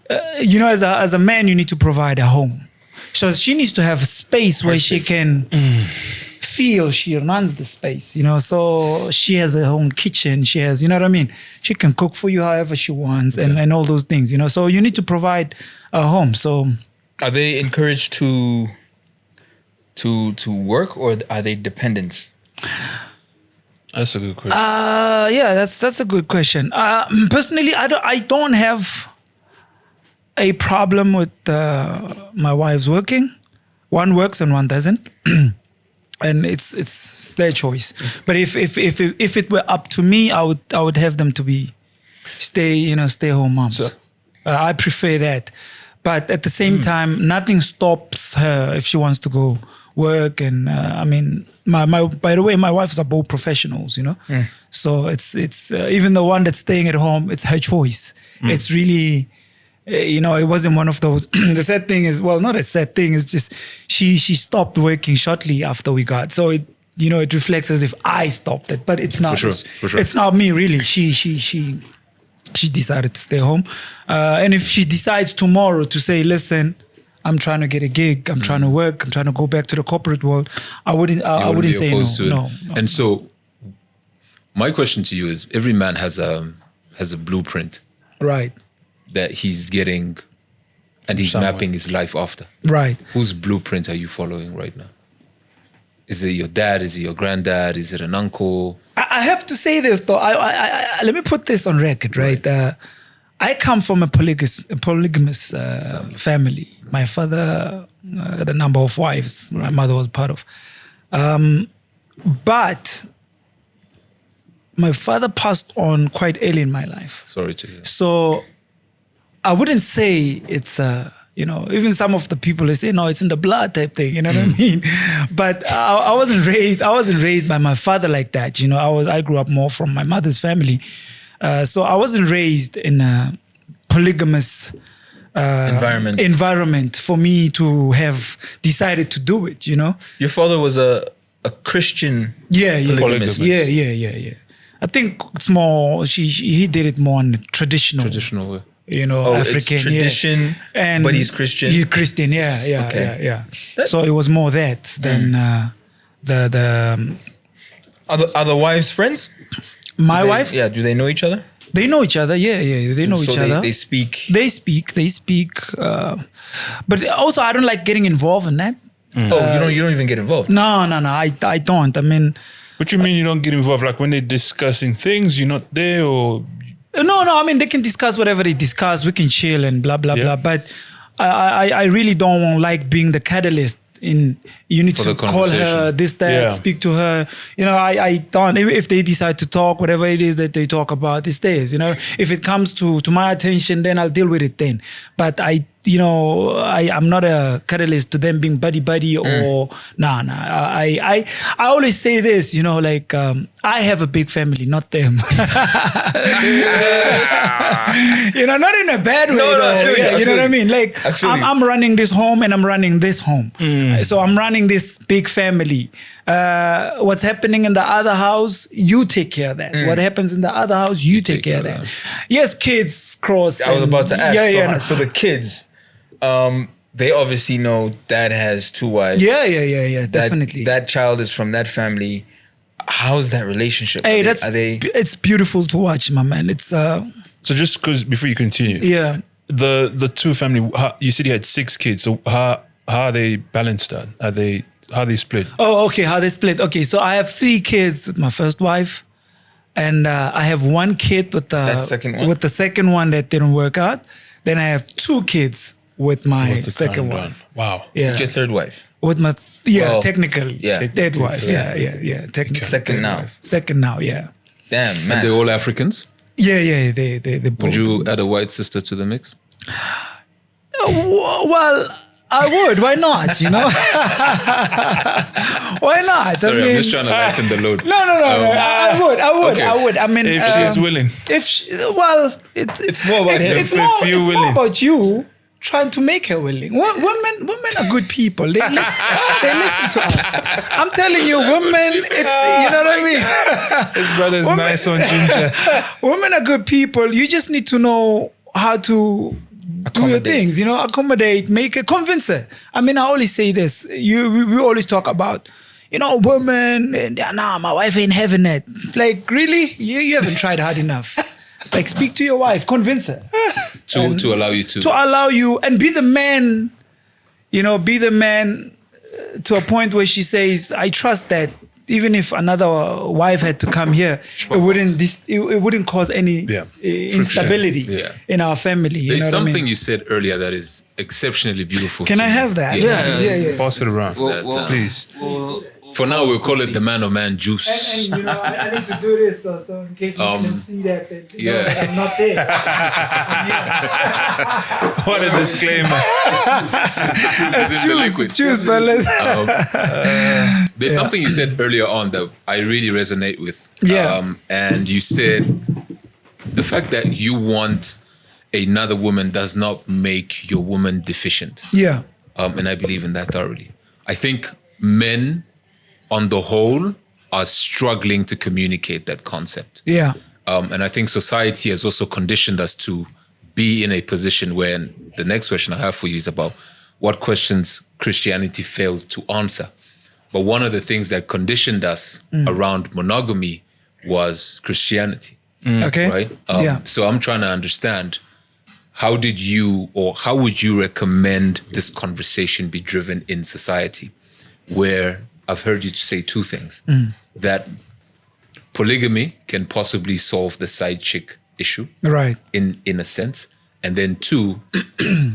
[SPEAKER 3] as a man, you need to provide a home. So she needs to have a space where she can feel she runs the space, So she has her own kitchen. She has, you know what I mean? She can cook for you however she wants and all those things, So you need to provide a home. So
[SPEAKER 1] Are they encouraged to work, or are they dependents?
[SPEAKER 2] That's a good question.
[SPEAKER 3] yeah, that's a good question. Personally, I don't have a problem with my wife's working. One works and one doesn't, and it's their choice. But if it were up to me, I would have them to stay home moms.
[SPEAKER 2] So-
[SPEAKER 3] I prefer that. But at the same time, nothing stops her if she wants to go work. And by the way, my wives are both professionals, So it's even the one that's staying at home, it's her choice. It's really, it wasn't one of those. The sad thing is, well, not a sad thing. It's just she stopped working shortly after we got. So it reflects as if I stopped it, but it's not.
[SPEAKER 5] For sure.
[SPEAKER 3] It's not me really. She decided to stay home. And if she decides tomorrow to say, listen, I'm trying to get a gig, I'm trying to work, I'm trying to go back to the corporate world, I wouldn't
[SPEAKER 5] be
[SPEAKER 3] say
[SPEAKER 5] opposed to it.
[SPEAKER 3] no.
[SPEAKER 5] And so, my question to you is: every man has a blueprint
[SPEAKER 3] Right.
[SPEAKER 5] that he's getting, and he's
[SPEAKER 2] Somewhere.
[SPEAKER 5] mapping his life after.
[SPEAKER 3] Right.
[SPEAKER 5] Whose blueprint are you following right now? Is it your dad? Is it your granddad? Is it an uncle?
[SPEAKER 3] I have to say this though. I let me put this on record, right? I come from a polygamous family. My father had a number of wives. My mother was part of. But my father passed on quite early in my life.
[SPEAKER 5] Sorry to hear.
[SPEAKER 3] So I wouldn't say it's even some of the people, they say, no, it's in the blood type thing, you know what I mean? But I wasn't raised by my father like that. I grew up more from my mother's family. So I wasn't raised in a polygamous environment for me to have decided to do it,
[SPEAKER 1] Your father was a Christian polygamist.
[SPEAKER 3] Yeah. I think it's more, he did it more on the traditional
[SPEAKER 5] Traditional way.
[SPEAKER 3] African.
[SPEAKER 1] It's tradition,
[SPEAKER 3] and
[SPEAKER 1] but he's Christian.
[SPEAKER 3] He's Christian, yeah.
[SPEAKER 1] Okay.
[SPEAKER 3] Yeah. So it was more that than the
[SPEAKER 1] Are the wives friends?
[SPEAKER 3] my wives.
[SPEAKER 1] Yeah. Do they know each other?
[SPEAKER 3] They know each other. Yeah. They know each other.
[SPEAKER 1] They speak.
[SPEAKER 3] They speak. But also, I don't like getting involved in that.
[SPEAKER 1] Oh, you don't even get involved.
[SPEAKER 3] No. I don't. I mean,
[SPEAKER 2] What you mean you don't get involved? Like when they're discussing things, you're not there, or
[SPEAKER 3] no. I mean, they can discuss whatever they discuss. We can chill and blah blah
[SPEAKER 2] Yeah.
[SPEAKER 3] blah. But I really don't like being the catalyst. You need
[SPEAKER 5] For
[SPEAKER 3] to
[SPEAKER 5] the
[SPEAKER 3] call her
[SPEAKER 5] conversation.
[SPEAKER 3] this, that,
[SPEAKER 2] Yeah.
[SPEAKER 3] speak to her. I don't. If they decide to talk, whatever it is that they talk about, it's theirs. If it comes to my attention, then I'll deal with it then. But I'm not a catalyst to them being buddy or nah. I always say this, I have a big family, not them. Not in a bad way.
[SPEAKER 1] No, I feel you, I
[SPEAKER 3] you know
[SPEAKER 1] feel
[SPEAKER 3] what I
[SPEAKER 1] you.
[SPEAKER 3] mean? Like
[SPEAKER 1] I feel you.
[SPEAKER 3] I'm running this home and I'm running this home. So I'm running this big family. What's happening in the other house, you take care of that. What happens in the other house, you take care of that. Yes, kids cross.
[SPEAKER 1] I was
[SPEAKER 3] and-
[SPEAKER 1] about to ask.
[SPEAKER 3] Yeah.
[SPEAKER 1] So the kids, they obviously know dad has 2 wives.
[SPEAKER 3] Yeah, definitely.
[SPEAKER 1] That child is from that family. How's that relationship?
[SPEAKER 3] Hey,
[SPEAKER 1] Are
[SPEAKER 3] it's beautiful to watch, my man. It's
[SPEAKER 2] so just because before you continue,
[SPEAKER 3] yeah.
[SPEAKER 2] the 2 family. You said you had 6 kids. So how are they balanced out? How are they split?
[SPEAKER 3] Oh, okay. How they split? Okay, so I have 3 kids with my first wife, and I have 1 kid with the second one that didn't work out. Then I have 2 kids with my
[SPEAKER 2] With the
[SPEAKER 3] second
[SPEAKER 2] current
[SPEAKER 3] wife.
[SPEAKER 2] Wow.
[SPEAKER 3] Yeah,
[SPEAKER 1] It's your third wife.
[SPEAKER 3] with my
[SPEAKER 1] Well,
[SPEAKER 3] technically
[SPEAKER 1] yeah.
[SPEAKER 3] dead wife. Yeah, technically
[SPEAKER 1] Second
[SPEAKER 3] third
[SPEAKER 1] now.
[SPEAKER 3] wife. Second now, yeah.
[SPEAKER 1] Damn, man.
[SPEAKER 5] And they're all Africans?
[SPEAKER 3] Yeah, they both.
[SPEAKER 5] Would you add a white sister to the mix?
[SPEAKER 3] Well, I would. Why not? You know? Why not?
[SPEAKER 5] Sorry, I'm just trying to lighten the load.
[SPEAKER 3] No. I would.
[SPEAKER 5] Okay.
[SPEAKER 3] I would. I mean,
[SPEAKER 2] If she's willing.
[SPEAKER 3] It's more about
[SPEAKER 2] him.
[SPEAKER 3] It's
[SPEAKER 2] If
[SPEAKER 3] more,
[SPEAKER 2] you
[SPEAKER 3] it's
[SPEAKER 2] willing.
[SPEAKER 3] more about you trying to make her willing. Women are good people. They listen. They listen to us. I'm telling you, women. It's you know what I mean.
[SPEAKER 2] His brother's nice on ginger.
[SPEAKER 3] Women are good people. You just need to know how to do your things, you know, accommodate, make it, convince her. I mean, I always say this. We always talk about, you know, women, and nah, my wife ain't having it. Like, really? You haven't tried hard enough. Like, speak to your wife, convince her.
[SPEAKER 5] To allow you to.
[SPEAKER 3] To allow you, and be the man, you know, to a point where she says, I trust that even if another wife had to come here, it wouldn't cause any instability in our family. You
[SPEAKER 5] There's
[SPEAKER 3] know
[SPEAKER 5] something
[SPEAKER 3] what I mean?
[SPEAKER 5] you said earlier that is exceptionally beautiful.
[SPEAKER 3] Can
[SPEAKER 5] to
[SPEAKER 3] I
[SPEAKER 5] me.
[SPEAKER 3] have that?
[SPEAKER 5] Yeah.
[SPEAKER 2] Pass it around, please.
[SPEAKER 5] For now, we'll call it the man of man juice.
[SPEAKER 3] And you know, I need to do this so in case Muslims see that, then you know that I'm not there.
[SPEAKER 2] What a disclaimer.
[SPEAKER 3] Choose, fellas.
[SPEAKER 5] There's something you said earlier on that I really resonate with.
[SPEAKER 3] Yeah.
[SPEAKER 5] And you said the fact that you want another woman does not make your woman deficient.
[SPEAKER 3] Yeah.
[SPEAKER 5] And I believe in that thoroughly. I think men, on the whole, are struggling to communicate that concept.
[SPEAKER 3] Yeah.
[SPEAKER 5] And I think society has also conditioned us to be in a position where, and the next question I have for you is about what questions Christianity failed to answer. But one of the things that conditioned us around monogamy was Christianity.
[SPEAKER 3] Okay.
[SPEAKER 5] Right? So I'm trying to understand, how did you, or how would you recommend this conversation be driven in society, where I've heard you say two things, that polygamy can possibly solve the side chick issue,
[SPEAKER 3] Right.
[SPEAKER 5] in a sense, and then two,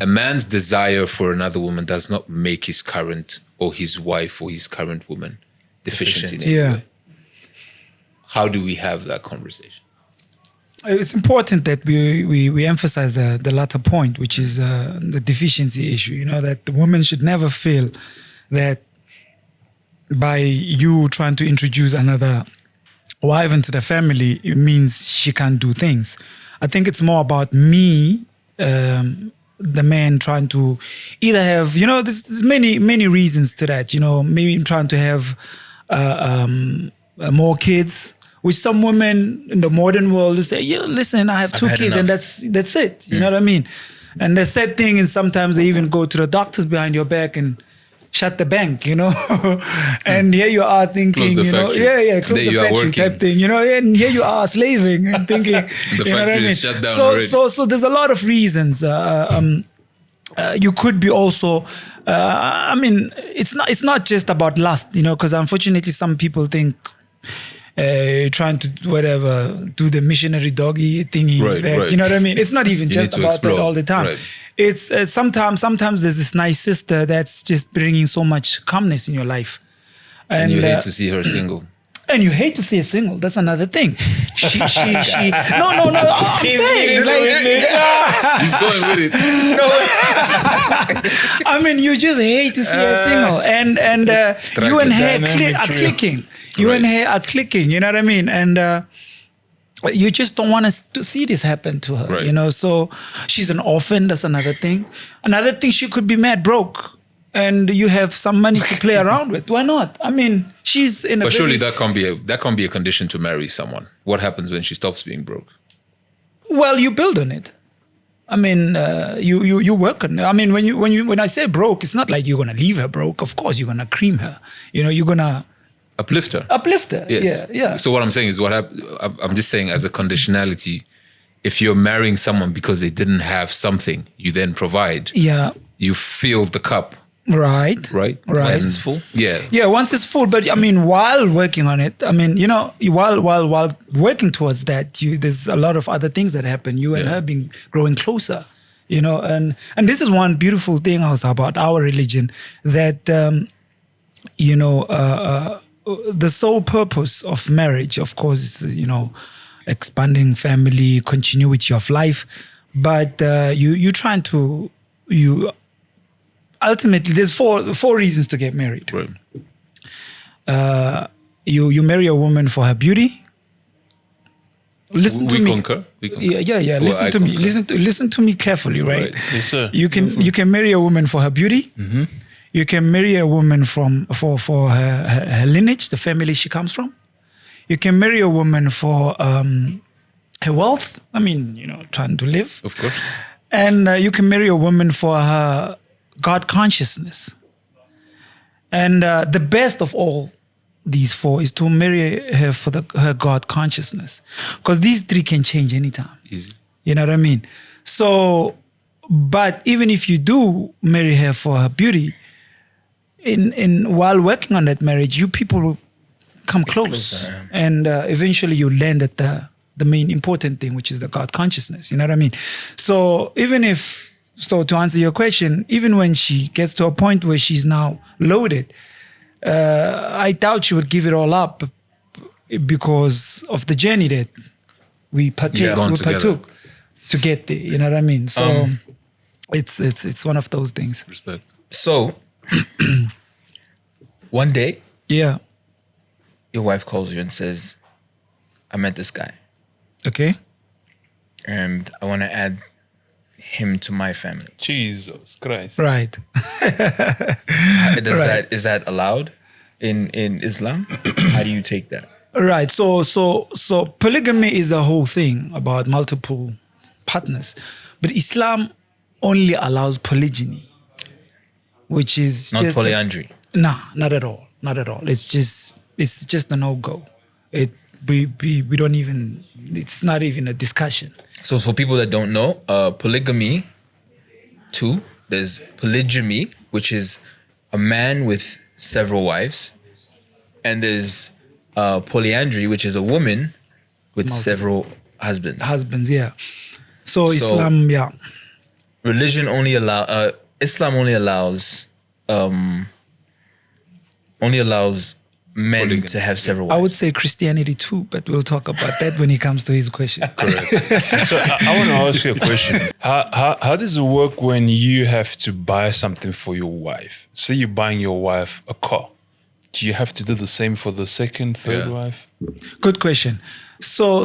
[SPEAKER 5] a man's desire for another woman does not make his current or his wife or his current woman deficient in any way. How do we have that conversation?
[SPEAKER 3] It's important that we emphasize the latter point, which is the deficiency issue. You know, that the woman should never feel that by you trying to introduce another wife into the family, it means she can't do things. I think it's more about me, the man, trying to either have, you know, there's many reasons to that. You know, maybe I'm trying to have more kids, which some women in the modern world will say, yeah, listen, I have two kids and that's it. You know what I mean? And the sad thing is sometimes they even go to the doctors behind your back and shut the bank, you know, and here you are thinking,
[SPEAKER 5] Close the
[SPEAKER 3] you know,
[SPEAKER 5] factory.
[SPEAKER 3] close the factory type thing, you know, and here you are slaving and thinking,
[SPEAKER 5] The
[SPEAKER 3] you know what I
[SPEAKER 5] factory
[SPEAKER 3] mean?
[SPEAKER 5] is shut down already.
[SPEAKER 3] So there's a lot of reasons. You could be also, I mean, it's not just about lust, you know, because unfortunately some people think trying to do the missionary doggy thingy,
[SPEAKER 5] Right.
[SPEAKER 3] you know what I mean? It's not even
[SPEAKER 5] You
[SPEAKER 3] just
[SPEAKER 5] need to
[SPEAKER 3] about
[SPEAKER 5] explore.
[SPEAKER 3] that all the time.
[SPEAKER 5] Right.
[SPEAKER 3] It's sometimes there's this nice sister that's just bringing so much calmness in your life,
[SPEAKER 5] And you hate to see her single.
[SPEAKER 3] and you hate to see her single. That's another thing. She. No. I'm saying,
[SPEAKER 5] He's going with it.
[SPEAKER 3] I mean, you just hate to see her single, and you and her are clicking. You and her are clicking. You know what I mean? And you just don't want to see this happen to her.
[SPEAKER 5] Right.
[SPEAKER 3] You know, so she's an orphan. That's another thing. Another thing, she could be mad broke, and you have some money to play around with. Why not? I mean, she's in a.
[SPEAKER 5] But surely that can't be a condition to marry someone. What happens when she stops being broke?
[SPEAKER 3] Well, you build on it. I mean, you work on it. I mean, when I say broke, it's not like you're gonna leave her broke. Of course, you're gonna cream her. You know, you're gonna
[SPEAKER 5] Uplift her.
[SPEAKER 3] uplift her.
[SPEAKER 5] Yes.
[SPEAKER 3] Yeah.
[SPEAKER 5] So what I'm saying is, I'm just saying, as a conditionality, if you're marrying someone because they didn't have something you then provide,
[SPEAKER 3] Yeah.
[SPEAKER 5] you fill the cup,
[SPEAKER 3] Right.
[SPEAKER 5] right?
[SPEAKER 3] Right.
[SPEAKER 5] And-
[SPEAKER 1] full?
[SPEAKER 5] Yeah.
[SPEAKER 3] Yeah, once it's full. But I mean, while working on it, I mean, you know, while working towards that, there's a lot of other things that happen. You and
[SPEAKER 5] Yeah.
[SPEAKER 3] her being growing closer, you know, and this is one beautiful thing also about our religion, that you know, the sole purpose of marriage, of course, is, expanding family, continuity of life. But you're trying to, ultimately, there's four reasons to get married.
[SPEAKER 5] Right.
[SPEAKER 3] You marry a woman for her beauty. Listen to me.
[SPEAKER 5] Concur.
[SPEAKER 3] Yeah. Listen to me. Listen to me carefully, right?
[SPEAKER 2] Yes, sir.
[SPEAKER 3] You can marry a woman for her beauty.
[SPEAKER 2] Mm-hmm.
[SPEAKER 3] You can marry a woman for her lineage, the family she comes from. You can marry a woman for her wealth. I mean, trying to live.
[SPEAKER 5] Of course.
[SPEAKER 3] And you can marry a woman for her God consciousness. And the best of all these four is to marry her for her God consciousness, because these three can change anytime.
[SPEAKER 5] Easy.
[SPEAKER 3] You know what I mean? So, but even if you do marry her for her beauty, in while working on that marriage, you people will come close, and eventually you land at the main important thing, which is the God consciousness. You know what I mean? So to answer your question, even when she gets to a point where she's now loaded, I doubt she would give it all up because of the journey that we partook to get there. You know what I mean? So it's one of those things.
[SPEAKER 5] Respect.
[SPEAKER 1] So one day,
[SPEAKER 3] Yeah.
[SPEAKER 1] your wife calls you and says, I met this guy
[SPEAKER 3] Okay.
[SPEAKER 1] and I want to add him to my family.
[SPEAKER 2] Jesus Christ.
[SPEAKER 3] Right.
[SPEAKER 1] Is that allowed in Islam? How do you take that?
[SPEAKER 3] Right. So polygamy is a whole thing about multiple partners, but Islam only allows polygyny, which is
[SPEAKER 1] Not
[SPEAKER 3] just
[SPEAKER 1] polyandry.
[SPEAKER 3] Nah, not at all. Not at all. It's just a no-go. We don't even. It's not even a discussion.
[SPEAKER 1] So for people that don't know, polygamy, there's polygamy, which is a man with several wives, and there's polyandry, which is a woman with several husbands.
[SPEAKER 3] Husbands, yeah. So Islam, yeah.
[SPEAKER 1] Religion only Islam only allows men
[SPEAKER 5] Polygamy.
[SPEAKER 1] to have several wives.
[SPEAKER 3] I would say Christianity too, but we'll talk about that when he comes to his question.
[SPEAKER 5] Correct.
[SPEAKER 2] So I want to ask you a question. How does it work when you have to buy something for your wife? Say you're buying your wife a car. Do you have to do the same for the second, third wife?
[SPEAKER 3] Good question. So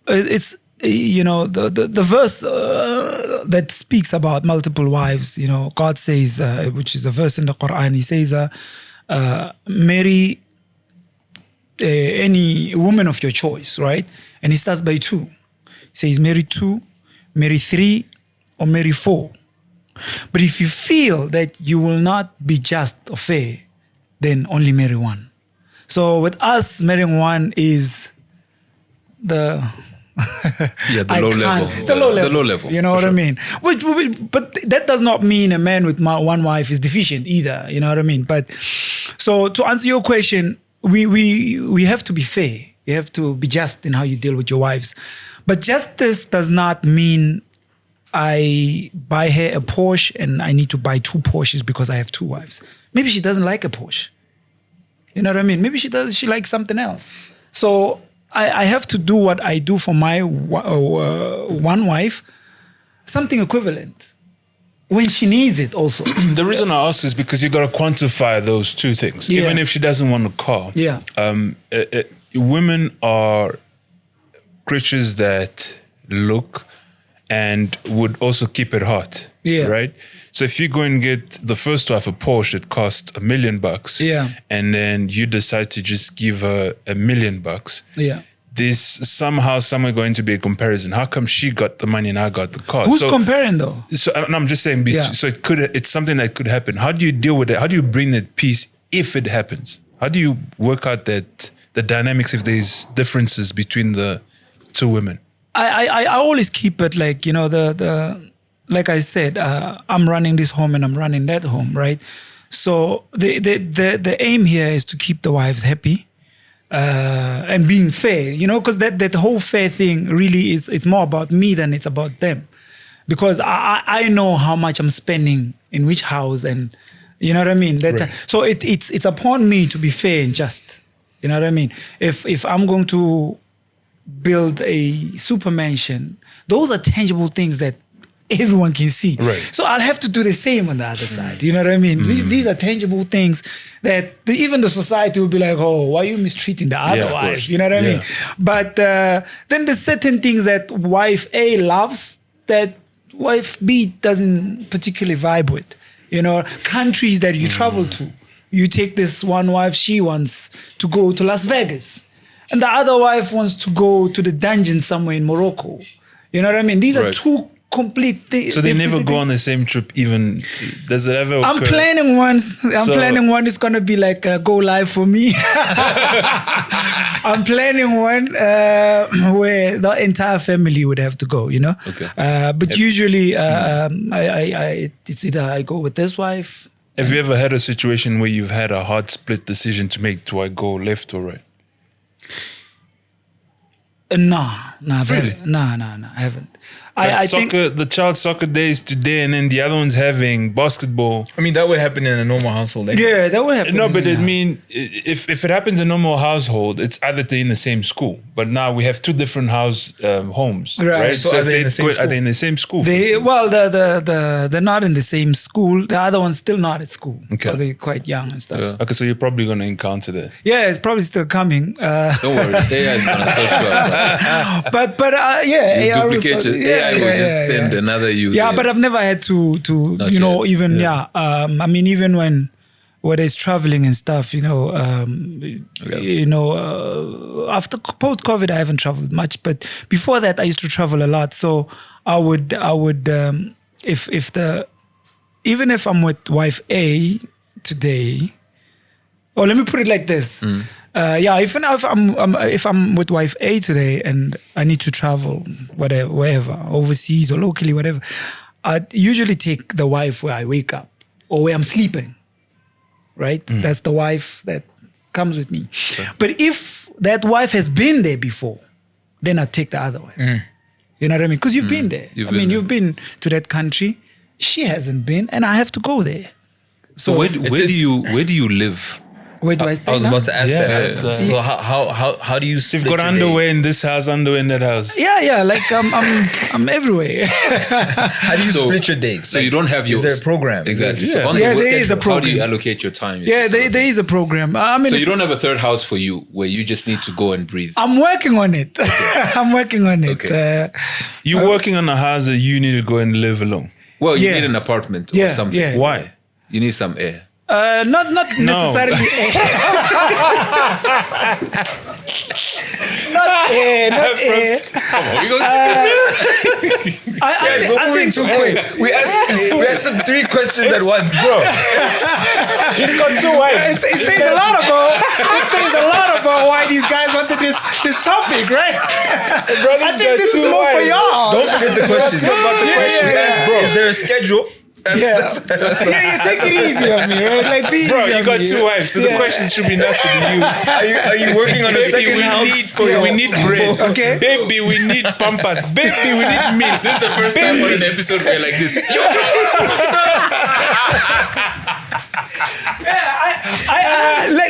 [SPEAKER 3] it's the verse that speaks about multiple wives. God says, which is a verse in the Quran. He says, marry any woman of your choice, right? And he starts by 2. He says, marry 2, marry 3, or marry 4. But if you feel that you will not be just or fair, then only marry 1. So with us, marrying 1 is the
[SPEAKER 5] The low level.
[SPEAKER 3] The low level.
[SPEAKER 5] The low level.
[SPEAKER 3] You know
[SPEAKER 5] for
[SPEAKER 3] what
[SPEAKER 5] sure.
[SPEAKER 3] I mean? But that does not mean a man with one wife is deficient either. You know what I mean? But so to answer your question, we have to be fair. You have to be just in how you deal with your wives. But justice does not mean I buy her a Porsche and I need to buy 2 Porsches because I have 2 wives. Maybe she doesn't like a Porsche. You know what I mean? Maybe she likes something else. So I have to do what I do for my one wife, something equivalent when she needs it also.
[SPEAKER 2] The reason I ask is because you got to quantify those 2 things.
[SPEAKER 3] Yeah.
[SPEAKER 2] Even if she doesn't want a car.
[SPEAKER 3] Yeah.
[SPEAKER 2] Women are creatures that look and would also keep it hot.
[SPEAKER 3] Yeah.
[SPEAKER 2] Right? So if you go and get the first wife a Porsche that costs $1 million,
[SPEAKER 3] Yeah.
[SPEAKER 2] and then you decide to just give her $1 million,
[SPEAKER 3] Yeah.
[SPEAKER 2] there's somehow somewhere going to be a comparison. How come she got the money and I got the car?
[SPEAKER 3] Who's comparing though?
[SPEAKER 2] So and I'm just saying,
[SPEAKER 3] Yeah.
[SPEAKER 2] so it's something that could happen. How do you deal with it? How do you bring that peace if it happens? How do you work out the dynamics if there's differences between the 2 women?
[SPEAKER 3] I always keep it like, like I said, I'm running this home and I'm running that home, right? So the aim here is to keep the wives happy and being fair, because that whole fair thing really it's more about me than it's about them. Because I know how much I'm spending in which house and, You know what I mean? So it's upon me to be fair and just. You know what I mean? If I'm going to build a super mansion, those are tangible things that everyone can see.
[SPEAKER 2] Right.
[SPEAKER 3] So I'll have to do the same on the other side. You know what I mean? These are tangible things that even the society will be like, oh, why are you mistreating the other
[SPEAKER 2] of
[SPEAKER 3] wife?
[SPEAKER 2] course.
[SPEAKER 3] You know what I mean? But then there's certain things that wife A loves that wife B doesn't particularly vibe with. You know, countries that you travel to. You take this one wife, she wants to go to Las Vegas. And the other wife wants to go to the dungeon somewhere in Morocco. You know what I mean? These are two complete things.
[SPEAKER 2] So they never go on the same trip even? Does it ever occur?
[SPEAKER 3] I'm planning one. It's going to be like a go live for me. I'm planning one where the entire family would have to go, you know?
[SPEAKER 5] Okay.
[SPEAKER 3] But usually it's either I go with this wife.
[SPEAKER 2] Have you ever had a situation where you've had a hard split decision to make? Do I go left or right?
[SPEAKER 3] Nah,
[SPEAKER 2] Really?
[SPEAKER 3] I haven't.
[SPEAKER 2] Like
[SPEAKER 3] I think
[SPEAKER 2] the child soccer days today, and then the other one's having basketball.
[SPEAKER 1] I mean, that would happen in a normal household.
[SPEAKER 3] yeah, that would happen.
[SPEAKER 2] No, but I mean, if it happens in a normal household, it's either they're in the same school. But now we have two different homes,
[SPEAKER 3] Right.
[SPEAKER 2] right?
[SPEAKER 1] So are
[SPEAKER 2] if
[SPEAKER 1] they in the same
[SPEAKER 2] are they in the same school?
[SPEAKER 3] they're not in the same school. The other one's still not at school.
[SPEAKER 2] Okay.
[SPEAKER 3] So they're quite young and stuff.
[SPEAKER 2] Okay, so you're probably going to encounter that.
[SPEAKER 3] Yeah, it's probably still coming.
[SPEAKER 5] Don't worry, AI is gonna search you out.
[SPEAKER 3] But
[SPEAKER 5] You
[SPEAKER 3] AI will
[SPEAKER 5] duplicate
[SPEAKER 3] sort-
[SPEAKER 5] your AI will just send another you.
[SPEAKER 3] Yeah,
[SPEAKER 5] there.
[SPEAKER 3] but I've never had to
[SPEAKER 5] Not
[SPEAKER 3] you know,
[SPEAKER 5] yet.
[SPEAKER 3] even I mean, even when there's traveling and stuff, you know, after post-COVID, I haven't traveled much, but before that, I used to travel a lot. So I would even if I'm with wife A today, or let me put it like this. If I'm with wife A today and I need to travel, wherever, overseas or locally, whatever, I usually take the wife where I wake up or where I'm sleeping, right? That's the wife that comes with me. Sure. But if that wife has been there before, then I take the other wife. You know what I mean? Because you've been there. You've been to that country. She hasn't been, and I have to go there.
[SPEAKER 5] So where do you live?
[SPEAKER 3] Where do I stay?
[SPEAKER 1] I was about to ask
[SPEAKER 2] Yeah,
[SPEAKER 1] that.
[SPEAKER 2] it's,
[SPEAKER 1] So how do you?
[SPEAKER 2] So you've
[SPEAKER 1] split
[SPEAKER 2] got
[SPEAKER 1] your
[SPEAKER 2] underwear
[SPEAKER 1] days?
[SPEAKER 2] in this house, underwear in that house.
[SPEAKER 3] Yeah. Like I'm everywhere.
[SPEAKER 1] How do you split your days?
[SPEAKER 5] So you don't have your.
[SPEAKER 1] Is there a program?
[SPEAKER 5] Exactly.
[SPEAKER 2] Yeah.
[SPEAKER 5] So on
[SPEAKER 3] Yeah,
[SPEAKER 5] the
[SPEAKER 3] there is a
[SPEAKER 5] schedule, How do you
[SPEAKER 3] program.
[SPEAKER 5] allocate your time?
[SPEAKER 3] Yeah, there is a program. I mean,
[SPEAKER 5] So you don't have a third house for you where you just need to go and breathe.
[SPEAKER 3] I'm working on it. I'm working on it.
[SPEAKER 5] Okay.
[SPEAKER 2] You're working on a house that you need to go and live alone.
[SPEAKER 5] Well, you
[SPEAKER 3] Yeah.
[SPEAKER 5] need an apartment or
[SPEAKER 3] Yeah,
[SPEAKER 5] something.
[SPEAKER 3] yeah.
[SPEAKER 2] Why?
[SPEAKER 5] You need some air.
[SPEAKER 3] Not necessarily. Not air.
[SPEAKER 5] Come on, we go.
[SPEAKER 1] We're moving too quick. We asked them 3 questions at once, bro.
[SPEAKER 2] He's got 2 wives.
[SPEAKER 3] It says a lot about why these guys wanted this topic, right? I think this is more for y'all.
[SPEAKER 1] Don't forget the questions.
[SPEAKER 3] Yeah.
[SPEAKER 1] Is there a schedule?
[SPEAKER 3] Yeah, take it easy on me, right? Like, be
[SPEAKER 2] Bro,
[SPEAKER 3] easy
[SPEAKER 2] you
[SPEAKER 3] on
[SPEAKER 2] got
[SPEAKER 3] me,
[SPEAKER 2] 2
[SPEAKER 3] right?
[SPEAKER 2] wives, so the questions should be nothing to you.
[SPEAKER 1] Are you working on a second house?
[SPEAKER 2] We need bread.
[SPEAKER 3] Okay.
[SPEAKER 2] Baby, we need pampas. Baby, we need milk.
[SPEAKER 5] This is the first time on an episode where like this.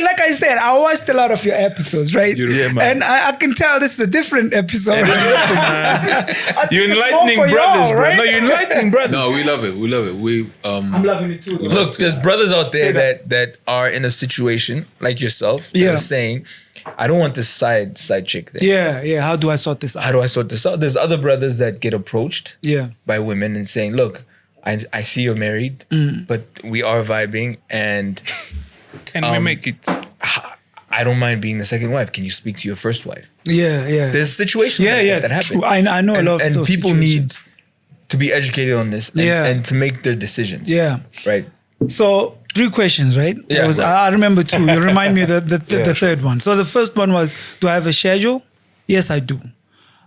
[SPEAKER 3] Like I said, I watched a lot of your episodes, right?
[SPEAKER 2] Yeah, man.
[SPEAKER 3] And I can tell this is a different episode.
[SPEAKER 2] You're enlightening brothers, bro.
[SPEAKER 3] right?
[SPEAKER 2] No, you're enlightening brothers.
[SPEAKER 5] No, we love it. We love it.
[SPEAKER 3] I'm loving it too.
[SPEAKER 1] Look, there's brothers out there that are in a situation like yourself. that
[SPEAKER 3] Yeah.
[SPEAKER 1] are saying, I don't want this side chick thing.
[SPEAKER 3] Yeah. How do I sort this
[SPEAKER 1] How
[SPEAKER 3] out?
[SPEAKER 1] do I sort this out? There's other brothers that get approached
[SPEAKER 3] Yeah.
[SPEAKER 1] by women and saying, look, I see you're married, but we are vibing and
[SPEAKER 2] Can we make it?
[SPEAKER 1] I don't mind being the second wife. Can you speak to your first wife?
[SPEAKER 3] Yeah.
[SPEAKER 1] There's situations like that happen.
[SPEAKER 3] True. I know a lot of
[SPEAKER 1] And
[SPEAKER 3] those
[SPEAKER 1] people
[SPEAKER 3] situations.
[SPEAKER 1] need to be educated on this and to make their decisions.
[SPEAKER 3] Yeah.
[SPEAKER 1] Right.
[SPEAKER 3] So 3 questions, right?
[SPEAKER 1] Yeah, right.
[SPEAKER 3] I remember 2. You remind me of the third one. So the first one was, do I have a schedule? Yes, I do.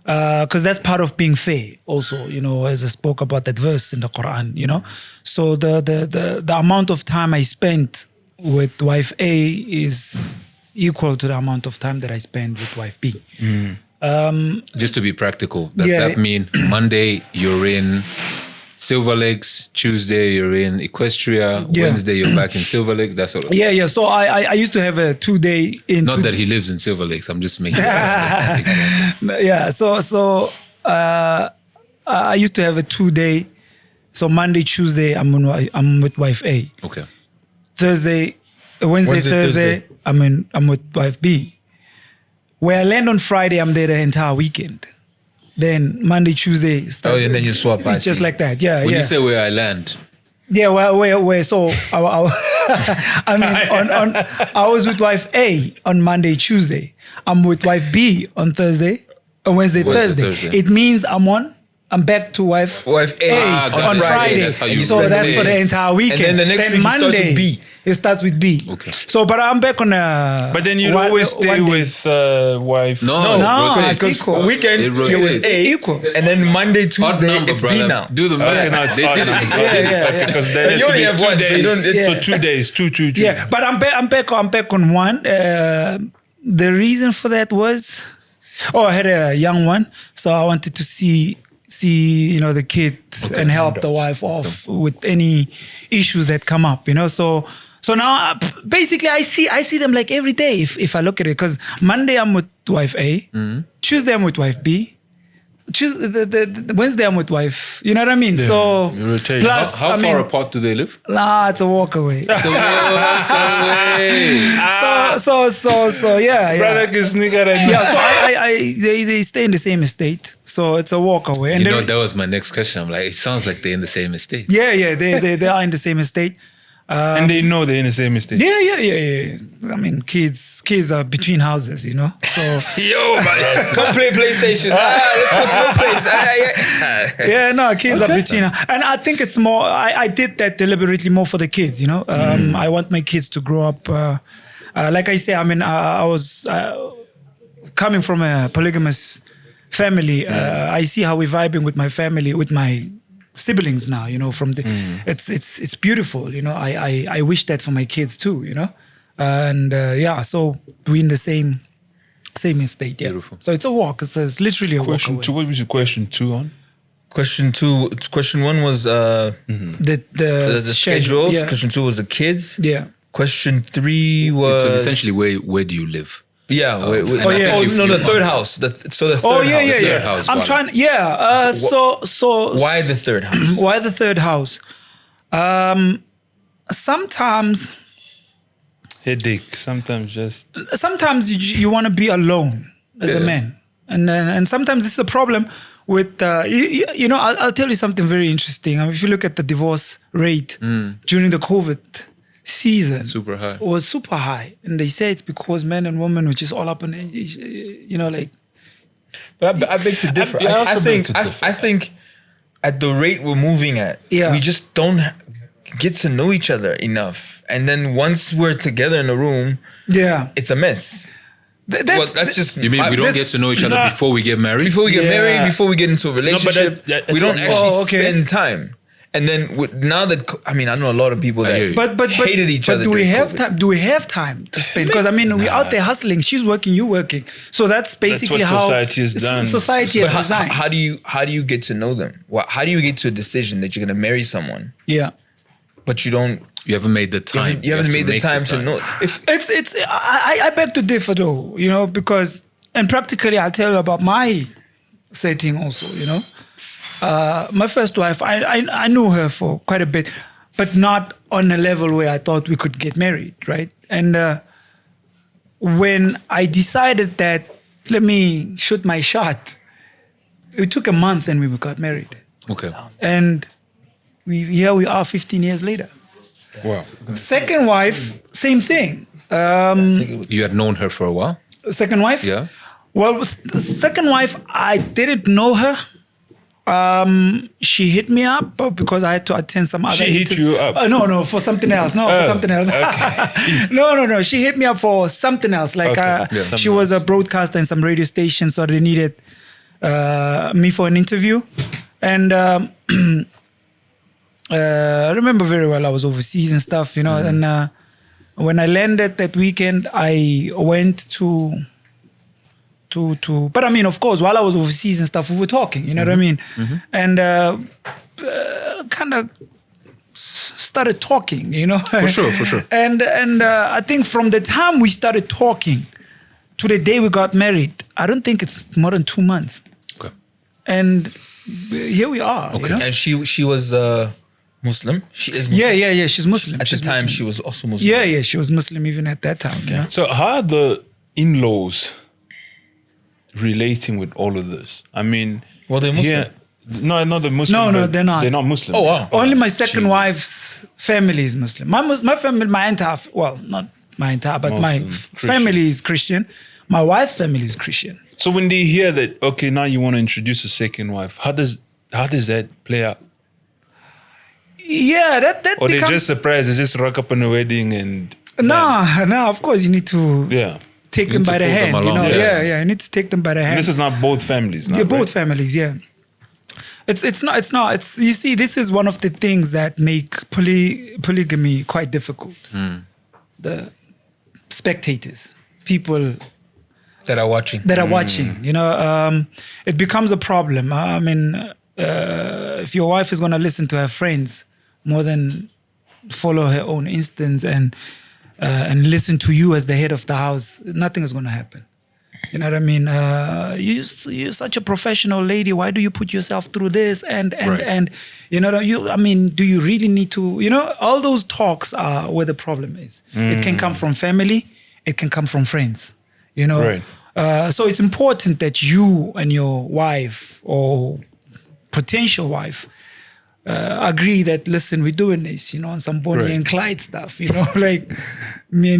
[SPEAKER 3] Because that's part of being fair also, you know, as I spoke about that verse in the Quran, you know. So the amount of time I spent with wife A is equal to the amount of time that I spend with wife B.
[SPEAKER 5] Just to be practical, does
[SPEAKER 3] Yeah.
[SPEAKER 5] that mean Monday you're in Silver Lakes, Tuesday you're in Equestria, Wednesday you're back in Silver Lakes, that sort of thing.
[SPEAKER 3] Yeah. So I used to have a 2-day in.
[SPEAKER 5] Not that he lives in Silver Lakes, I'm just making
[SPEAKER 3] Yeah. So I used to have a 2-day. So Monday, Tuesday, I'm with wife A.
[SPEAKER 5] Okay.
[SPEAKER 3] Wednesday, Thursday, I'm with wife B. Where I land on Friday, I'm there the entire weekend. Then Monday, Tuesday starts.
[SPEAKER 1] Oh, and then you swap.
[SPEAKER 3] It's just like that. Yeah,
[SPEAKER 5] When you say where I land,
[SPEAKER 3] yeah, where so I was with wife A on Monday, Tuesday. I'm with wife B on Thursday, on Wednesday, Thursday. It means I'm back to wife A on Friday.
[SPEAKER 5] That's how you
[SPEAKER 3] so that's for the entire weekend.
[SPEAKER 1] And then the next week
[SPEAKER 3] Monday,
[SPEAKER 1] it starts with B.
[SPEAKER 3] It starts with B.
[SPEAKER 5] Okay.
[SPEAKER 3] So, but I'm back on a.
[SPEAKER 2] But then you always stay with wife.
[SPEAKER 5] No,
[SPEAKER 3] it's equal.
[SPEAKER 1] Weekend you're with A,
[SPEAKER 3] equal.
[SPEAKER 1] and then Monday,
[SPEAKER 5] Odd
[SPEAKER 1] Tuesday
[SPEAKER 5] number,
[SPEAKER 1] it's
[SPEAKER 5] brother.
[SPEAKER 1] B now.
[SPEAKER 5] Do the math.
[SPEAKER 2] Okay, no, it's odd numbers. Okay, because then
[SPEAKER 1] But
[SPEAKER 2] it's
[SPEAKER 1] you only have
[SPEAKER 2] 2
[SPEAKER 1] one, so you
[SPEAKER 2] days.
[SPEAKER 1] don't-
[SPEAKER 2] So 2 days, two.
[SPEAKER 3] Yeah, but I'm back on one. The reason for that was, I had a young one, so I wanted to see the kid and help the wife off with any issues that come up. So now basically I see them like every day if I look at it, because Monday I'm with wife A, Tuesday I'm with wife B. The Wednesday I'm with wife. You know what I mean? So
[SPEAKER 2] you rotate.
[SPEAKER 3] plus,
[SPEAKER 5] How far apart do they live?
[SPEAKER 3] Nah, it's a walk away. So yeah.
[SPEAKER 2] Brother, this nigga
[SPEAKER 3] Yeah, so they stay in the same estate, so it's a walk away. And
[SPEAKER 5] That was my next question. I'm like, it sounds like they're in the same estate.
[SPEAKER 3] yeah, they are in the same estate.
[SPEAKER 2] and they know they're in the same estate.
[SPEAKER 3] Yeah. I mean, kids are between houses, So
[SPEAKER 1] Yo, man, come play PlayStation. Let's go to your place.
[SPEAKER 3] yeah, no, kids are between, and I think it's more. I did that deliberately more for the kids, I want my kids to grow up. Like I say, I was coming from a polygamous family. I see how we're vibing with my family, with my siblings now. From the, it's beautiful. I wish that for my kids too. And so we're in the same estate. Yeah.
[SPEAKER 5] Beautiful.
[SPEAKER 3] So it's a walk. It's literally a
[SPEAKER 2] Question
[SPEAKER 3] walk.
[SPEAKER 2] 2. What was your question 2 on?
[SPEAKER 1] Question 1 was
[SPEAKER 3] The
[SPEAKER 1] schedules.
[SPEAKER 3] Yeah.
[SPEAKER 1] Question 2 was the kids.
[SPEAKER 3] Yeah.
[SPEAKER 1] Question 3 was
[SPEAKER 5] It was essentially where do you live?
[SPEAKER 1] Yeah.
[SPEAKER 5] The
[SPEAKER 1] third house. The third house.
[SPEAKER 5] Third house.
[SPEAKER 3] I'm trying. Yeah. So
[SPEAKER 1] Why the third house?
[SPEAKER 3] Why the third house? Sometimes
[SPEAKER 2] Headache. Sometimes
[SPEAKER 3] you want to be alone as a man, and sometimes it's a problem with I'll tell you something very interesting. If you look at the divorce rate during the COVID season,
[SPEAKER 5] Super high.
[SPEAKER 3] It was super high, and they say it's because men and women were just all up in like.
[SPEAKER 1] But I beg to differ. I think at the rate we're moving at, we just don't get to know each other enough. And then once we're together in a room, it's a mess. That's just.
[SPEAKER 5] You mean we don't get to know each other before we get married?
[SPEAKER 1] Before we get married, before we get into a relationship, we don't actually spend time. And then now that I know a lot of people that hated each other.
[SPEAKER 3] But do we have time? Do we have time to spend? Because we're out there hustling. She's working, you working. So that's basically
[SPEAKER 2] that's what
[SPEAKER 3] how
[SPEAKER 2] society has done.
[SPEAKER 3] Society has designed.
[SPEAKER 1] How do you get to know them? How do you get to a decision that you're gonna marry someone?
[SPEAKER 3] Yeah.
[SPEAKER 1] But you don't.
[SPEAKER 5] You haven't made the time.
[SPEAKER 1] You haven't made the time to know.
[SPEAKER 3] I beg to differ though, because and practically I'll tell you about my setting also, my first wife, I knew her for quite a bit, but not on a level where I thought we could get married, right? And when I decided that let me shoot my shot, it took a month and we got married.
[SPEAKER 5] Okay.
[SPEAKER 3] And here we are 15 years later.
[SPEAKER 2] Wow.
[SPEAKER 3] Second wife, same thing.
[SPEAKER 5] You had known her for a while?
[SPEAKER 3] Second wife?
[SPEAKER 5] Yeah.
[SPEAKER 3] Well, the second wife, I didn't know her. She hit me up because I had to attend some other.
[SPEAKER 2] She hit you up?
[SPEAKER 3] No, for something else. For something else.
[SPEAKER 2] Okay.
[SPEAKER 3] No. She hit me up for something else. Like she was a broadcaster in some radio station, so they needed me for an interview. And I remember very well. I was overseas and stuff, And when I landed that weekend, I went to But I mean, of course, while I was overseas and stuff, we were talking. You know what I mean? And kind of started talking. You know,
[SPEAKER 5] For sure.
[SPEAKER 3] And I think from the time we started talking to the day we got married, I don't think it's more than 2 months.
[SPEAKER 5] Okay.
[SPEAKER 3] And here we are.
[SPEAKER 5] Okay.
[SPEAKER 3] You know?
[SPEAKER 1] And she was Muslim. She is Muslim.
[SPEAKER 3] Yeah. She's Muslim.
[SPEAKER 1] At
[SPEAKER 3] She's
[SPEAKER 1] the time,
[SPEAKER 3] Muslim.
[SPEAKER 1] she was also Muslim.
[SPEAKER 3] Yeah. She was Muslim even at that time. Yeah.
[SPEAKER 2] So how are the in-laws relating with all of this? I mean,
[SPEAKER 1] Well, they're Muslim.
[SPEAKER 2] No, not the Muslim.
[SPEAKER 3] No,
[SPEAKER 2] but
[SPEAKER 3] they're not.
[SPEAKER 2] They're not Muslim.
[SPEAKER 1] Oh, wow.
[SPEAKER 3] Only my second wife's family is Muslim. My family, my entire, well, not my entire, but my
[SPEAKER 2] Christian.
[SPEAKER 3] family is Christian. My wife's family is Christian.
[SPEAKER 2] So when they hear that, okay, now you want to introduce a second wife, how does that play out?
[SPEAKER 3] Yeah, that
[SPEAKER 2] Or they're
[SPEAKER 3] becomes,
[SPEAKER 2] just surprised, they just rock up in a wedding and
[SPEAKER 3] no, of course you need to
[SPEAKER 2] yeah.
[SPEAKER 3] take
[SPEAKER 5] You
[SPEAKER 3] them
[SPEAKER 5] need
[SPEAKER 3] by
[SPEAKER 5] to
[SPEAKER 3] the
[SPEAKER 5] pull them
[SPEAKER 3] hand. You
[SPEAKER 5] along.
[SPEAKER 3] know,
[SPEAKER 2] Yeah.
[SPEAKER 3] yeah, you need to take them by the hand.
[SPEAKER 2] And this is not both families,
[SPEAKER 3] Yeah, both
[SPEAKER 2] right?
[SPEAKER 3] families, yeah. It's not. It's you see, this is one of the things that make polygamy quite difficult. The spectators, people
[SPEAKER 1] That are watching.
[SPEAKER 3] that are watching, you know, it becomes a problem. I mean, if your wife is going to listen to her friends more than follow her own instincts and listen to you as the head of the house, nothing is going to happen. You know what I mean? You're such a professional lady. Why do you put yourself through this? And you know, I mean, do you really need to? You know, all those talks are where the problem is. It can come from family. It can come from friends. You know,
[SPEAKER 2] Right.
[SPEAKER 3] So it's important that you and your wife or potential wife agree that, listen, we're doing this, you know, on some Bonnie
[SPEAKER 2] Right.
[SPEAKER 3] and Clyde stuff, you know, like me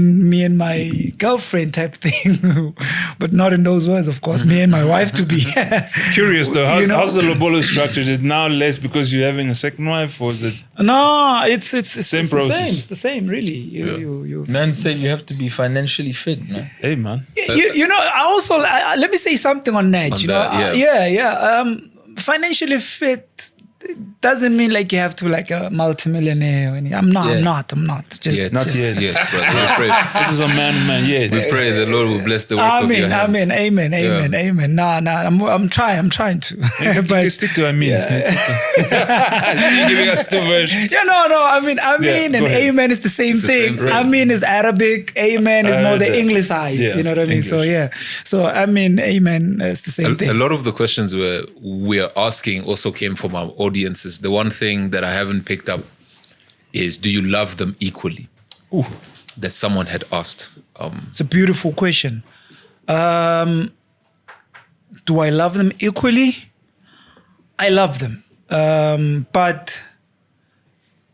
[SPEAKER 3] and my girlfriend type thing, but not in those words, of course, me and my wife to be.
[SPEAKER 2] Curious though,
[SPEAKER 3] You know?
[SPEAKER 2] how's the lobola structured? Is it now less because you're having a second wife, or is it?
[SPEAKER 3] No, it's
[SPEAKER 2] Same
[SPEAKER 3] it's
[SPEAKER 2] process.
[SPEAKER 3] The same. It's the same, really. You
[SPEAKER 1] Man said you have to be financially fit, man.
[SPEAKER 2] Hey man,
[SPEAKER 3] you know, I also let me say something on that.
[SPEAKER 5] On
[SPEAKER 3] You know,
[SPEAKER 5] that,
[SPEAKER 3] yeah. Financially fit doesn't mean like you have to like a multimillionaire. Or anything. I'm not. Just
[SPEAKER 2] Not
[SPEAKER 3] just,
[SPEAKER 2] yet.
[SPEAKER 5] Yes, brother. We pray.
[SPEAKER 2] this is a man. Yeah,
[SPEAKER 5] We pray the Lord will bless the work of your hands.
[SPEAKER 3] Amen. Nah. I'm trying to.
[SPEAKER 2] you can
[SPEAKER 3] but
[SPEAKER 2] stick to Amin.
[SPEAKER 5] You're giving us two versions.
[SPEAKER 3] yeah, no. I mean,
[SPEAKER 2] go
[SPEAKER 3] and
[SPEAKER 2] ahead.
[SPEAKER 3] amen is the same
[SPEAKER 5] It's the
[SPEAKER 3] thing.
[SPEAKER 5] same thing.
[SPEAKER 3] Amen is Arabic. Amen is more the
[SPEAKER 2] that.
[SPEAKER 3] English side.
[SPEAKER 2] Yeah,
[SPEAKER 3] You know what I mean? So
[SPEAKER 2] English.
[SPEAKER 3] yeah. So I mean, amen is the same thing.
[SPEAKER 5] A lot of the questions we're asking also came from our audiences. The one thing that I haven't picked up is, do you love them equally?
[SPEAKER 2] Ooh.
[SPEAKER 5] That someone had asked.
[SPEAKER 3] It's a beautiful question. Do I love them equally? I love them. But,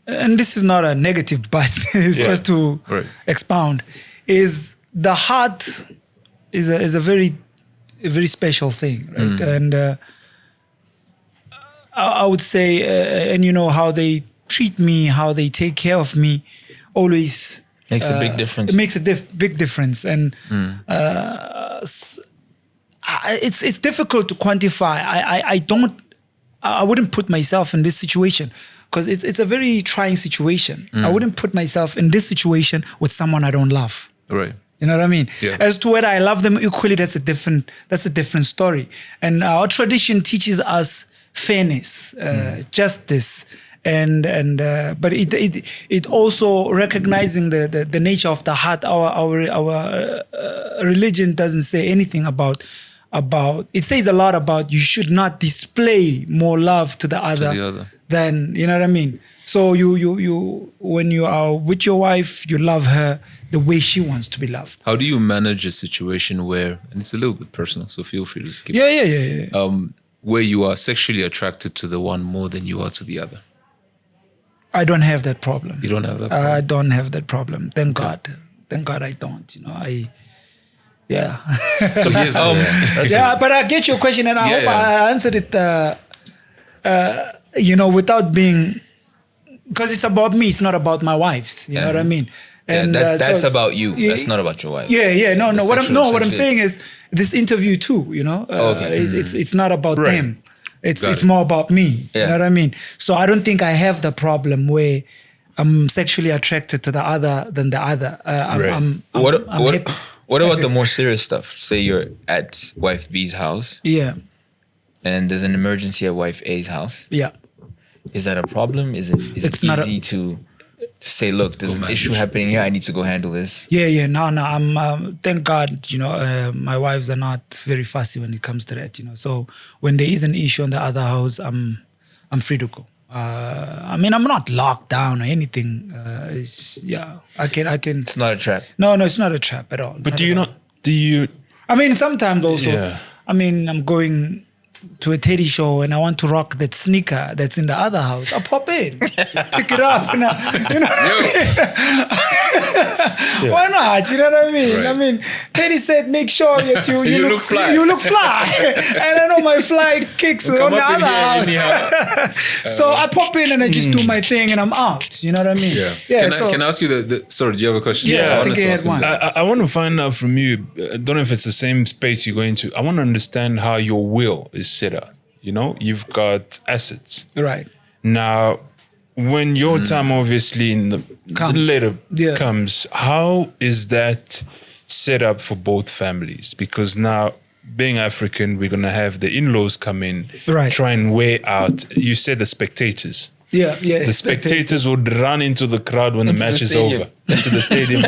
[SPEAKER 3] and this is not a negative but, it's
[SPEAKER 2] Yeah.
[SPEAKER 3] just to
[SPEAKER 5] Right.
[SPEAKER 3] expound, is the heart is a very special thing, right? And I would say, and you know, how they treat me, how they take care of me, always
[SPEAKER 1] Makes a big difference.
[SPEAKER 3] It makes a big difference, and it's difficult to quantify. I wouldn't put myself in this situation because it's a very trying situation. I wouldn't put myself in this situation with someone I don't love.
[SPEAKER 5] Right.
[SPEAKER 3] You know what I mean?
[SPEAKER 5] Yeah.
[SPEAKER 3] As to whether I love them equally, that's a different story. And our tradition teaches us fairness, justice, and but it also recognizing the nature of the heart. Our religion doesn't say anything about. It says a lot about you should not display more love to the other than, you know what I mean. So you when you are with your wife, you love her the way she wants to be loved.
[SPEAKER 5] How do you manage a situation where, and it's a little bit personal, so feel free to skip.
[SPEAKER 3] Yeah.
[SPEAKER 5] Where you are sexually attracted to the one more than you are to the other?
[SPEAKER 3] I don't have that problem.
[SPEAKER 5] You don't have that problem?
[SPEAKER 3] I don't have that problem. Thank God. Thank God I don't. You know, yeah.
[SPEAKER 5] So here's
[SPEAKER 3] Yeah, but I get your question, and I hope I answered it. You know, without being, because it's about me. It's not about my wife's. You know what I mean? And
[SPEAKER 1] that's
[SPEAKER 3] so-
[SPEAKER 1] about you. That's not about your wife.
[SPEAKER 3] Yeah. No. What I'm
[SPEAKER 1] sexual-
[SPEAKER 3] saying is this interview too. You know,
[SPEAKER 1] Okay.
[SPEAKER 3] it's not about
[SPEAKER 2] Right.
[SPEAKER 3] them. It's
[SPEAKER 5] Got it.
[SPEAKER 3] more about me. You
[SPEAKER 1] Yeah.
[SPEAKER 3] know what I mean? So I don't think I have the problem where I'm sexually attracted to the other than the other.
[SPEAKER 2] Right.
[SPEAKER 3] I'm
[SPEAKER 1] What What about the more serious stuff? Say you're at wife B's house
[SPEAKER 3] Yeah.
[SPEAKER 1] and there's an emergency at wife A's house.
[SPEAKER 3] Yeah.
[SPEAKER 1] Is that a problem? Is it
[SPEAKER 3] It's not
[SPEAKER 1] easy to say, look, there's an issue happening here. I need to go handle this.
[SPEAKER 3] Yeah. No. I'm thank God, my wives are not very fussy when it comes to that, So when there is an issue in the other house, I'm free to go. I'm not locked down or anything. I can.
[SPEAKER 1] It's not a trap.
[SPEAKER 3] No, it's not a trap at all.
[SPEAKER 2] But do you?
[SPEAKER 3] Sometimes also,
[SPEAKER 2] Yeah.
[SPEAKER 3] I'm going to a Teddy show and I want to rock that sneaker that's in the other house. I pop in, pick it up. You know what I mean? Why not? You know what I mean?
[SPEAKER 5] Right.
[SPEAKER 3] Teddy said, make sure that you
[SPEAKER 5] look fly.
[SPEAKER 3] You look fly. And I know my fly kicks on the other house. So I pop in and I just do my thing and I'm out. You know what I mean?
[SPEAKER 5] Yeah. Can I ask you sorry, do you have a question?
[SPEAKER 3] Yeah, I
[SPEAKER 5] wanted
[SPEAKER 3] think
[SPEAKER 5] to
[SPEAKER 3] he
[SPEAKER 5] ask
[SPEAKER 3] had
[SPEAKER 5] him
[SPEAKER 3] one.
[SPEAKER 5] that.
[SPEAKER 2] I want to find out from you. I don't know if it's the same space you're going to. I want to understand how your will is set up. You've got assets.
[SPEAKER 3] Right.
[SPEAKER 2] Now, when your time obviously in the later comes, how is that set up for both families? Because now, being African, we're going to have the in-laws come in, try and weigh out. You said the spectators.
[SPEAKER 3] Yeah.
[SPEAKER 2] The spectators would run into the crowd when the match is over. Into the stadium.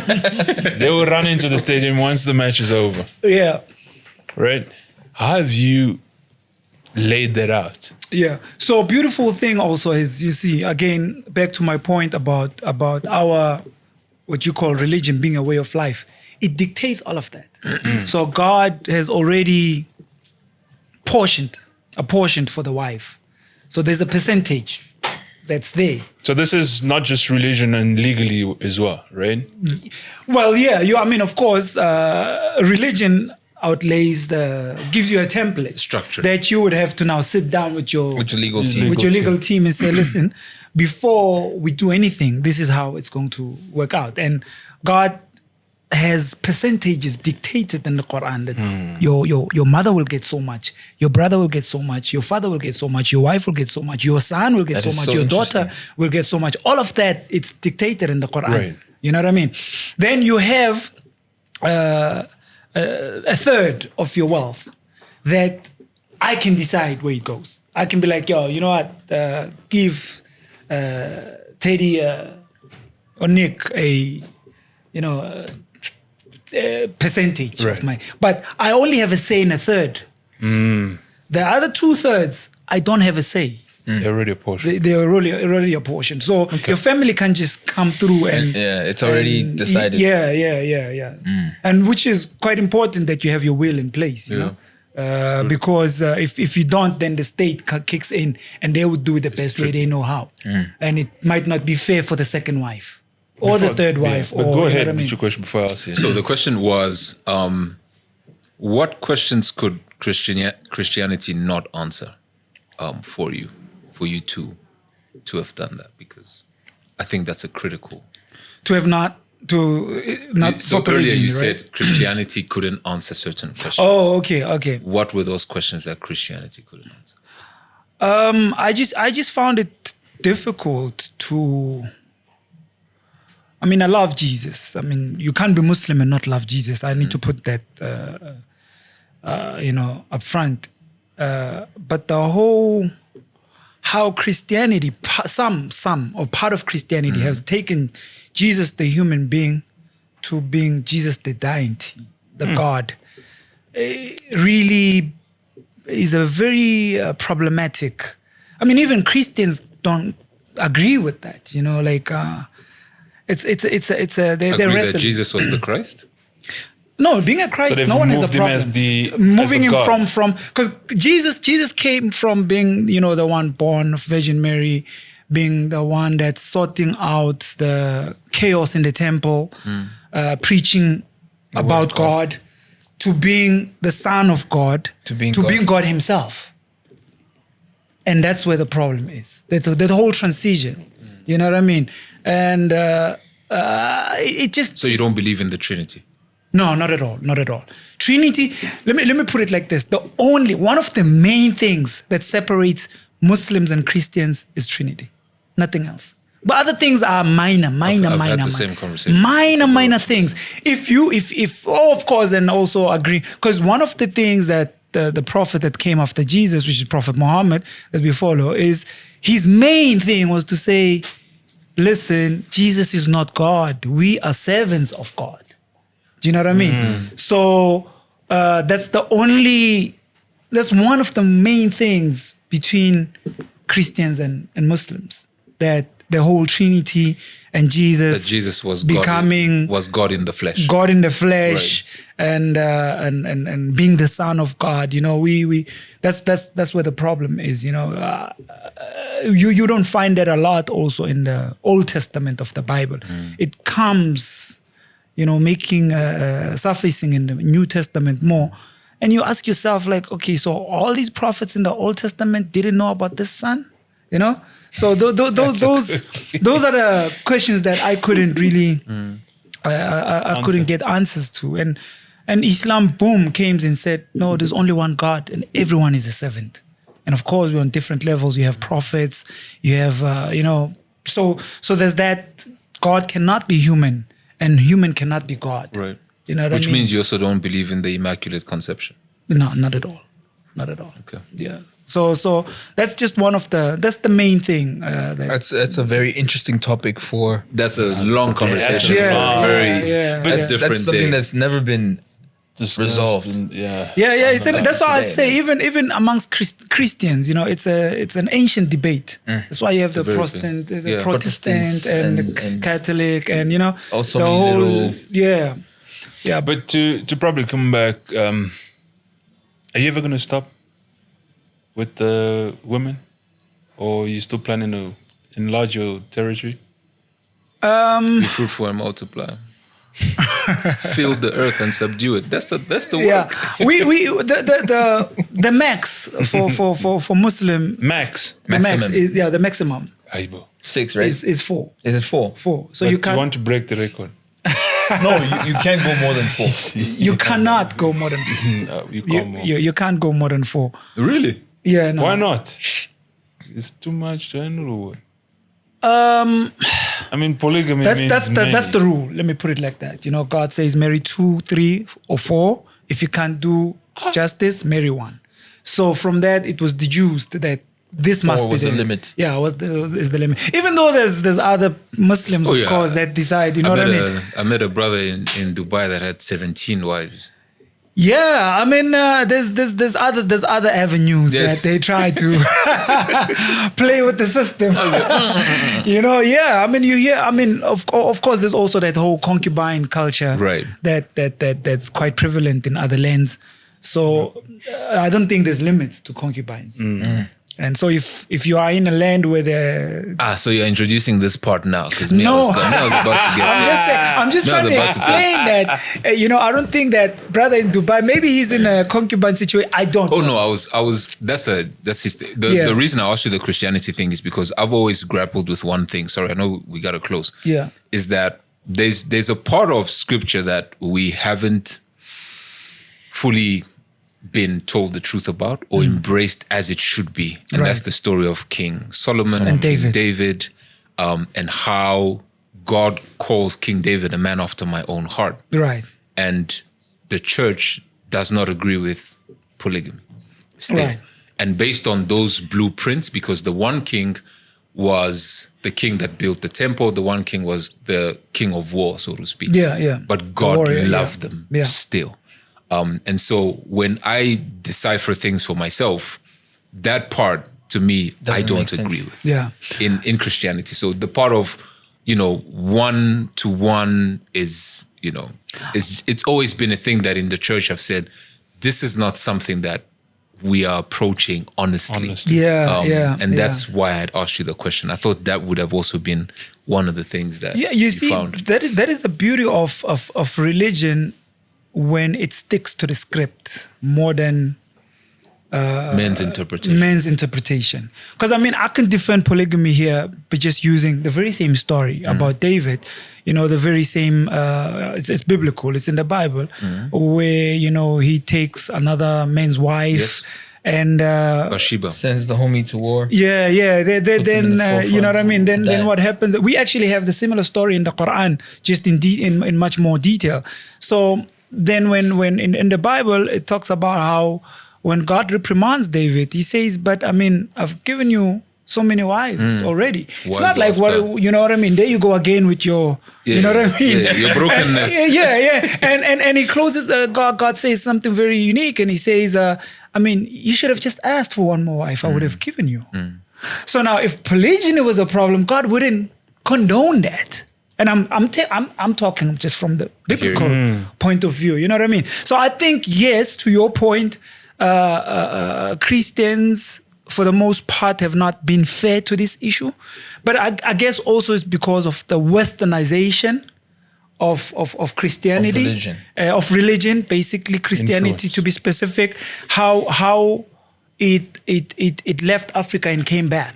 [SPEAKER 2] They will run into the stadium once the match is over.
[SPEAKER 3] Yeah.
[SPEAKER 2] Right? How have you laid that out?
[SPEAKER 3] Yeah. So beautiful thing also is, you see, again, back to my point about our, what you call religion being a way of life. It dictates all of that. So God has already apportioned for the wife. So there's a percentage that's there.
[SPEAKER 2] So this is not just religion and legally as well, right?
[SPEAKER 3] Well, yeah. Of course, religion gives you a template
[SPEAKER 5] Structure.
[SPEAKER 3] that you would have to now sit down with your
[SPEAKER 1] legal team.
[SPEAKER 3] With your legal team and say, listen, before we do anything, this is how it's going to work out. And God has percentages dictated in the Quran that your mother will get so much, your brother will get so much, your father will get so much, your wife will get so much, your son will get so much, your daughter will get so much. All of that, it's dictated in the Quran.
[SPEAKER 2] Right.
[SPEAKER 3] You know what I mean? Then you have a third of your wealth that I can decide where it goes. I can be like, yo, you know what? Give Teddy or Nick a percentage of my. But I only have a say in a third. The other 2/3, I don't have a say.
[SPEAKER 2] They're already apportioned.
[SPEAKER 3] They're already apportioned. So your family can just come through and
[SPEAKER 1] it's already decided.
[SPEAKER 3] Yeah. And which is quite important that you have your will in place, you know. Because if you don't, then the state kicks in and they would do it the best way they know how. And it might not be fair for the second wife or the third wife.
[SPEAKER 2] But go ahead with your question before I ask you.
[SPEAKER 5] So the question was, what questions could Christianity not answer for you to have done that? Because I think that's a critical.
[SPEAKER 3] So
[SPEAKER 5] earlier you
[SPEAKER 3] right?
[SPEAKER 5] said Christianity couldn't answer certain questions.
[SPEAKER 3] Oh, okay.
[SPEAKER 5] What were those questions that Christianity couldn't answer?
[SPEAKER 3] I just found it difficult to. I love Jesus. You can't be Muslim and not love Jesus. I need to put that, up front. But the whole, how Christianity, some or part of Christianity has taken Jesus, the human being, to being Jesus, the deity, the God, really is a very problematic. Even Christians don't agree with that. It's a
[SPEAKER 5] Agree that Jesus was the Christ?
[SPEAKER 3] No, being a Christ,
[SPEAKER 2] So they've
[SPEAKER 3] no one has a
[SPEAKER 2] moved him
[SPEAKER 3] problem.
[SPEAKER 2] as
[SPEAKER 3] Moving
[SPEAKER 2] as a
[SPEAKER 3] him
[SPEAKER 2] God.
[SPEAKER 3] from because Jesus came from being the one born of Virgin Mary, being the one that's sorting out the chaos in the temple, preaching about God, to being the Son of God,
[SPEAKER 1] To being
[SPEAKER 3] God Himself. And that's where the problem is. The whole transition. You know what I mean? And it just.
[SPEAKER 5] So you don't believe in the Trinity?
[SPEAKER 3] No, not at all. Not at all. Trinity, let me put it like this. One of the main things that separates Muslims and Christians is Trinity. Nothing else. But other things are minor.
[SPEAKER 5] I've had the same conversation.
[SPEAKER 3] Minor things. If of course, and also agree, because one of the things that the prophet that came after Jesus, which is Prophet Muhammad, that we follow, is his main thing was to say, listen, Jesus is not God. We are servants of God. Do you know what I mean? So that's one of the main things between Christians and Muslims, that the whole Trinity and Jesus,
[SPEAKER 5] that Jesus was
[SPEAKER 3] becoming
[SPEAKER 5] God in the flesh.
[SPEAKER 3] God in the flesh, right. and being the Son of God. You know, that's where the problem is. You know, you don't find that a lot also in the Old Testament of the Bible. It comes, you know, making surfacing in the New Testament more. And you ask yourself, like, okay, so all these prophets in the Old Testament didn't know about this Son, you know? So those are the questions that I couldn't really, I couldn't get answers to. And Islam, boom, came and said, no, there's only one God and everyone is a servant. And of course, we're on different levels. You have prophets, you have, you know, so there's that God cannot be human and human cannot be God.
[SPEAKER 5] Right.
[SPEAKER 3] You know what
[SPEAKER 5] Which
[SPEAKER 3] I mean?
[SPEAKER 5] means you also don't believe in the Immaculate Conception.
[SPEAKER 3] No, not at all. Not at all.
[SPEAKER 5] Okay.
[SPEAKER 3] Yeah. So that's just that's the main thing.
[SPEAKER 1] That's a very interesting topic for.
[SPEAKER 5] That's a long conversation.
[SPEAKER 1] That's something that's never been resolved.
[SPEAKER 3] That's why I say even amongst Christians, you know, it's an ancient debate. That's why you have the Protestant and the Catholic, and you know,
[SPEAKER 1] also
[SPEAKER 3] the whole
[SPEAKER 1] little.
[SPEAKER 3] Yeah.
[SPEAKER 2] But to probably come back, are you ever going to stop with the women, or are you still planning to enlarge your territory?
[SPEAKER 5] Be fruitful and multiply. Fill the earth and subdue it. That's the word.
[SPEAKER 3] Yeah, the max for Muslim
[SPEAKER 1] Maximum.
[SPEAKER 3] the maximum.
[SPEAKER 2] Aibo.
[SPEAKER 1] 6, right?
[SPEAKER 3] Is 4.
[SPEAKER 1] Is it 4?
[SPEAKER 3] 4. So
[SPEAKER 2] But
[SPEAKER 3] you can't.
[SPEAKER 2] want to break the record.
[SPEAKER 1] No, you can't go more than 4.
[SPEAKER 3] You cannot go more than 4.
[SPEAKER 2] No, you can't more.
[SPEAKER 3] You can't go more than 4.
[SPEAKER 5] Really?
[SPEAKER 3] Yeah, no.
[SPEAKER 2] Why not? It's too much to handle. I mean, polygamy means
[SPEAKER 3] that's the rule. Let me put it like that. You know, God says marry 2, 3, or 4. If you can't do justice, marry 1. So from that, it was deduced that this must be
[SPEAKER 1] the limit.
[SPEAKER 3] Yeah, is the limit. Even though there's other Muslims, of course, that decide. You know what I mean?
[SPEAKER 5] I met a brother in Dubai that had 17 wives.
[SPEAKER 3] Yeah, I mean, there's other avenues that they try to play with the system. You know, yeah. I mean, you hear. I mean, of course, there's also that whole concubine culture,
[SPEAKER 5] right?
[SPEAKER 3] That's quite prevalent in other lands. So I don't think there's limits to concubines. And so if you are in a land where
[SPEAKER 5] so you're introducing this part now, because
[SPEAKER 3] no,
[SPEAKER 5] I was about to get
[SPEAKER 3] I'm just trying to explain that you know, I don't think that brother in Dubai, maybe he's in a concubine situation. I don't know.
[SPEAKER 5] No, I was that's the reason I asked you the Christianity thing is because I've always grappled with one thing. Sorry, I know we gotta close.
[SPEAKER 3] Yeah.
[SPEAKER 5] Is that there's a part of scripture that we haven't fully been told the truth about or embraced as it should be. And that's the story of King Solomon and King David, and how God calls King David a man after my own heart.
[SPEAKER 3] Right.
[SPEAKER 5] And the church does not agree with polygamy still.
[SPEAKER 3] Right.
[SPEAKER 5] And based on those blueprints, because the one king was the king that built the temple, the one king was the king of war, so to speak.
[SPEAKER 3] Yeah.
[SPEAKER 5] But God loved them still. And so when I decipher things for myself, that part to me, I don't agree with in Christianity. So the part of, you know, 1-to-1 is, you know, it's always been a thing that in the church I've said, this is not something that we are approaching honestly. And that's why I had asked you the question. I thought that would have also been one of the things that you see, found.
[SPEAKER 3] That is the beauty of religion, when it sticks to the script more than
[SPEAKER 5] men's interpretation.
[SPEAKER 3] Because I mean, I can defend polygamy here by just using the very same story about David. You know, the very same. It's biblical. It's in the Bible, where, you know, he takes another man's wife. And
[SPEAKER 5] Bathsheba.
[SPEAKER 1] Sends the homie to war.
[SPEAKER 3] yeah.
[SPEAKER 1] Puts him in the
[SPEAKER 3] You know what I mean.
[SPEAKER 1] forefront to
[SPEAKER 3] Then
[SPEAKER 1] die.
[SPEAKER 3] what happens? We actually have the similar story in the Quran, just in much more detail. So then when in the Bible it talks about how when God reprimands David, he says, "But I mean, I've given you so many wives already." It's
[SPEAKER 5] One
[SPEAKER 3] not like
[SPEAKER 5] after.
[SPEAKER 3] what you know what I mean. There you go again with your, you know what I mean.
[SPEAKER 5] Yeah, your brokenness.
[SPEAKER 3] And he closes. God says something very unique, and he says, "I mean, you should have just asked for one more wife. I would have given you." So now, if polygyny was a problem, God wouldn't condone that. And I'm talking just from the biblical point of view. You know what I mean? So I think yes, to your point, Christians for the most part have not been fair to this issue, but I guess also it's because of the westernization of Christianity, of religion, basically Christianity
[SPEAKER 1] Influence.
[SPEAKER 3] to be specific. How it left Africa and came back.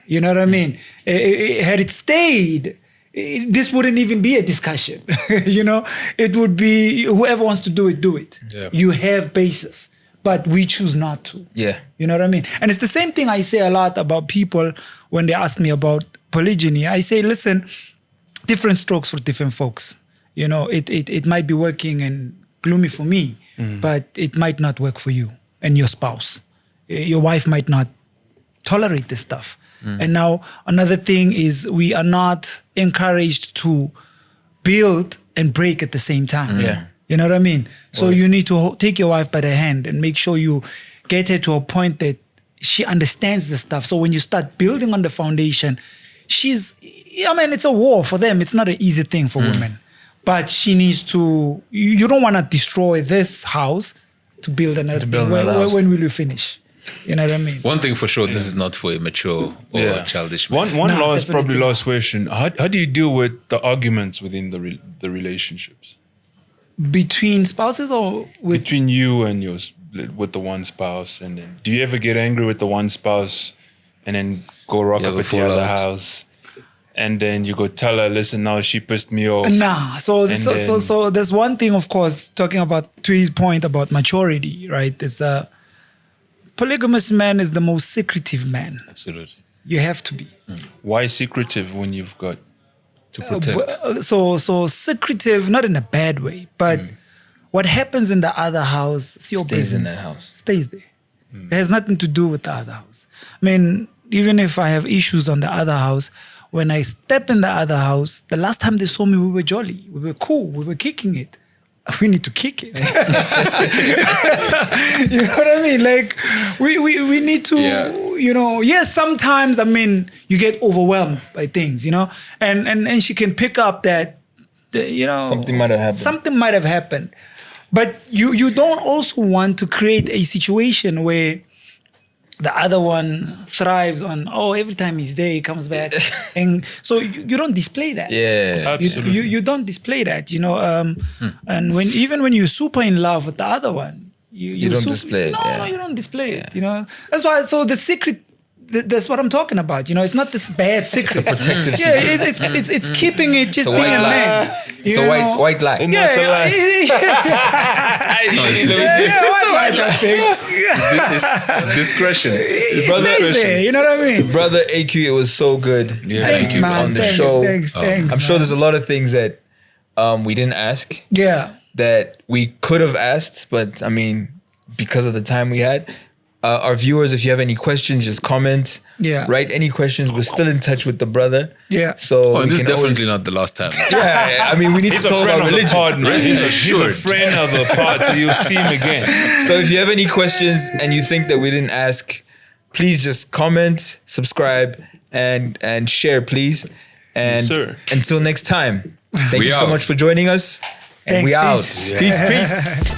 [SPEAKER 3] You know what I mean? Had it stayed, this wouldn't even be a discussion. You know, it would be whoever wants to do it, do it.
[SPEAKER 5] Yeah.
[SPEAKER 3] You have basis, but we choose not to.
[SPEAKER 1] Yeah.
[SPEAKER 3] You know what I mean? And it's the same thing I say a lot about people when they ask me about polygyny. I say, listen, different strokes for different folks. You know, it might be working and gloomy for me, but it might not work for you and your spouse. Your wife might not tolerate this stuff. And now another thing is we are not encouraged to build and break at the same time.
[SPEAKER 1] Yeah.
[SPEAKER 3] You know what I mean? So you need to take your wife by the hand and make sure you get her to a point that she understands the stuff. So when you start building on the foundation, it's a war for them. It's not an easy thing for women. But she needs to, you don't want to destroy this house to build another thing. When will you finish? You know what I mean?
[SPEAKER 5] One thing for sure, this is not for a mature or childish man.
[SPEAKER 2] One
[SPEAKER 3] No,
[SPEAKER 2] last,
[SPEAKER 3] definitely.
[SPEAKER 2] probably last question. How do you deal with the arguments within the relationships?
[SPEAKER 3] Between spouses or with
[SPEAKER 2] Between you and with the one spouse, and then do you ever get angry with the one spouse and then go rock
[SPEAKER 5] You
[SPEAKER 2] up
[SPEAKER 5] have
[SPEAKER 2] at
[SPEAKER 5] a
[SPEAKER 2] the other
[SPEAKER 5] fallout.
[SPEAKER 2] house, and then you go tell her, listen, now she pissed me off.
[SPEAKER 3] Nah, so
[SPEAKER 2] And
[SPEAKER 3] so there's one thing, of course, talking about to his point about maturity, right? It's a polygamous man is the most secretive man.
[SPEAKER 5] Absolutely.
[SPEAKER 3] You have to be.
[SPEAKER 2] Why secretive when you've got?
[SPEAKER 5] To protect.
[SPEAKER 3] So secretive, not in a bad way, but what happens in the other house, it's your
[SPEAKER 1] Stays in
[SPEAKER 3] business.
[SPEAKER 1] that house.
[SPEAKER 3] Stays there. It has nothing to do with the other house. I mean, even if I have issues on the other house, when I step in the other house, the last time they saw me, we were jolly, we were cool, we were kicking it. We need to kick it. You know what I mean? Like we need to, you know, yes, sometimes, I mean, you get overwhelmed by things, you know, and she can pick up that, you know,
[SPEAKER 1] Something might have happened.
[SPEAKER 3] Something might have happened. But you don't also want to create a situation where the other one thrives on, every time he's there, he comes back. And so you don't display that.
[SPEAKER 1] Yeah.
[SPEAKER 2] Absolutely.
[SPEAKER 3] You don't display that, you know. And when you're super in love with the other one, you
[SPEAKER 1] don't display it,
[SPEAKER 3] No,
[SPEAKER 1] yeah.
[SPEAKER 3] no, you don't display it. You know, that's why. So the secret. That's what I'm talking about. You know, it's not this bad secret. It's a
[SPEAKER 1] protective
[SPEAKER 3] secret. It's keeping it just
[SPEAKER 1] It's a
[SPEAKER 3] being
[SPEAKER 1] white
[SPEAKER 3] a
[SPEAKER 1] lie.
[SPEAKER 3] man.
[SPEAKER 1] It's
[SPEAKER 3] you
[SPEAKER 1] a
[SPEAKER 3] know?
[SPEAKER 1] white lie.
[SPEAKER 2] And that's a lie.
[SPEAKER 3] White lie thing.
[SPEAKER 5] Discretion.
[SPEAKER 3] It stays there. You know what I mean?
[SPEAKER 1] Brother AQ, it was so good.
[SPEAKER 2] Yeah.
[SPEAKER 3] Thanks,
[SPEAKER 5] Thank you.
[SPEAKER 3] man.
[SPEAKER 1] On the
[SPEAKER 3] Thanks,
[SPEAKER 1] show.
[SPEAKER 3] Thanks.
[SPEAKER 1] I'm sure there's a lot of things that we didn't ask
[SPEAKER 3] Yeah.
[SPEAKER 1] that we could have asked, but I mean, because of the time we had. Our viewers, if you have any questions, just comment.
[SPEAKER 3] Yeah.
[SPEAKER 1] Write any questions. We're still in touch with the brother.
[SPEAKER 3] Yeah.
[SPEAKER 1] So
[SPEAKER 5] And
[SPEAKER 1] we
[SPEAKER 5] this is
[SPEAKER 1] can
[SPEAKER 5] definitely
[SPEAKER 1] always,
[SPEAKER 5] not the last time.
[SPEAKER 1] yeah, I mean, we need
[SPEAKER 2] He's
[SPEAKER 1] to
[SPEAKER 2] a
[SPEAKER 1] talk
[SPEAKER 2] friend
[SPEAKER 1] about
[SPEAKER 2] of the
[SPEAKER 1] religion.
[SPEAKER 2] pod, man.
[SPEAKER 5] Rest
[SPEAKER 2] He's a
[SPEAKER 5] assured.
[SPEAKER 2] friend of the pod, so you'll see him again.
[SPEAKER 1] So if you have any questions and you think that we didn't ask, please just comment, subscribe, and share, please. And
[SPEAKER 2] Yes, sir.
[SPEAKER 1] until next time, thank
[SPEAKER 5] We
[SPEAKER 1] you so
[SPEAKER 5] out.
[SPEAKER 1] much for joining us. And
[SPEAKER 3] Thanks,
[SPEAKER 1] we out.
[SPEAKER 3] peace.
[SPEAKER 1] Peace, peace.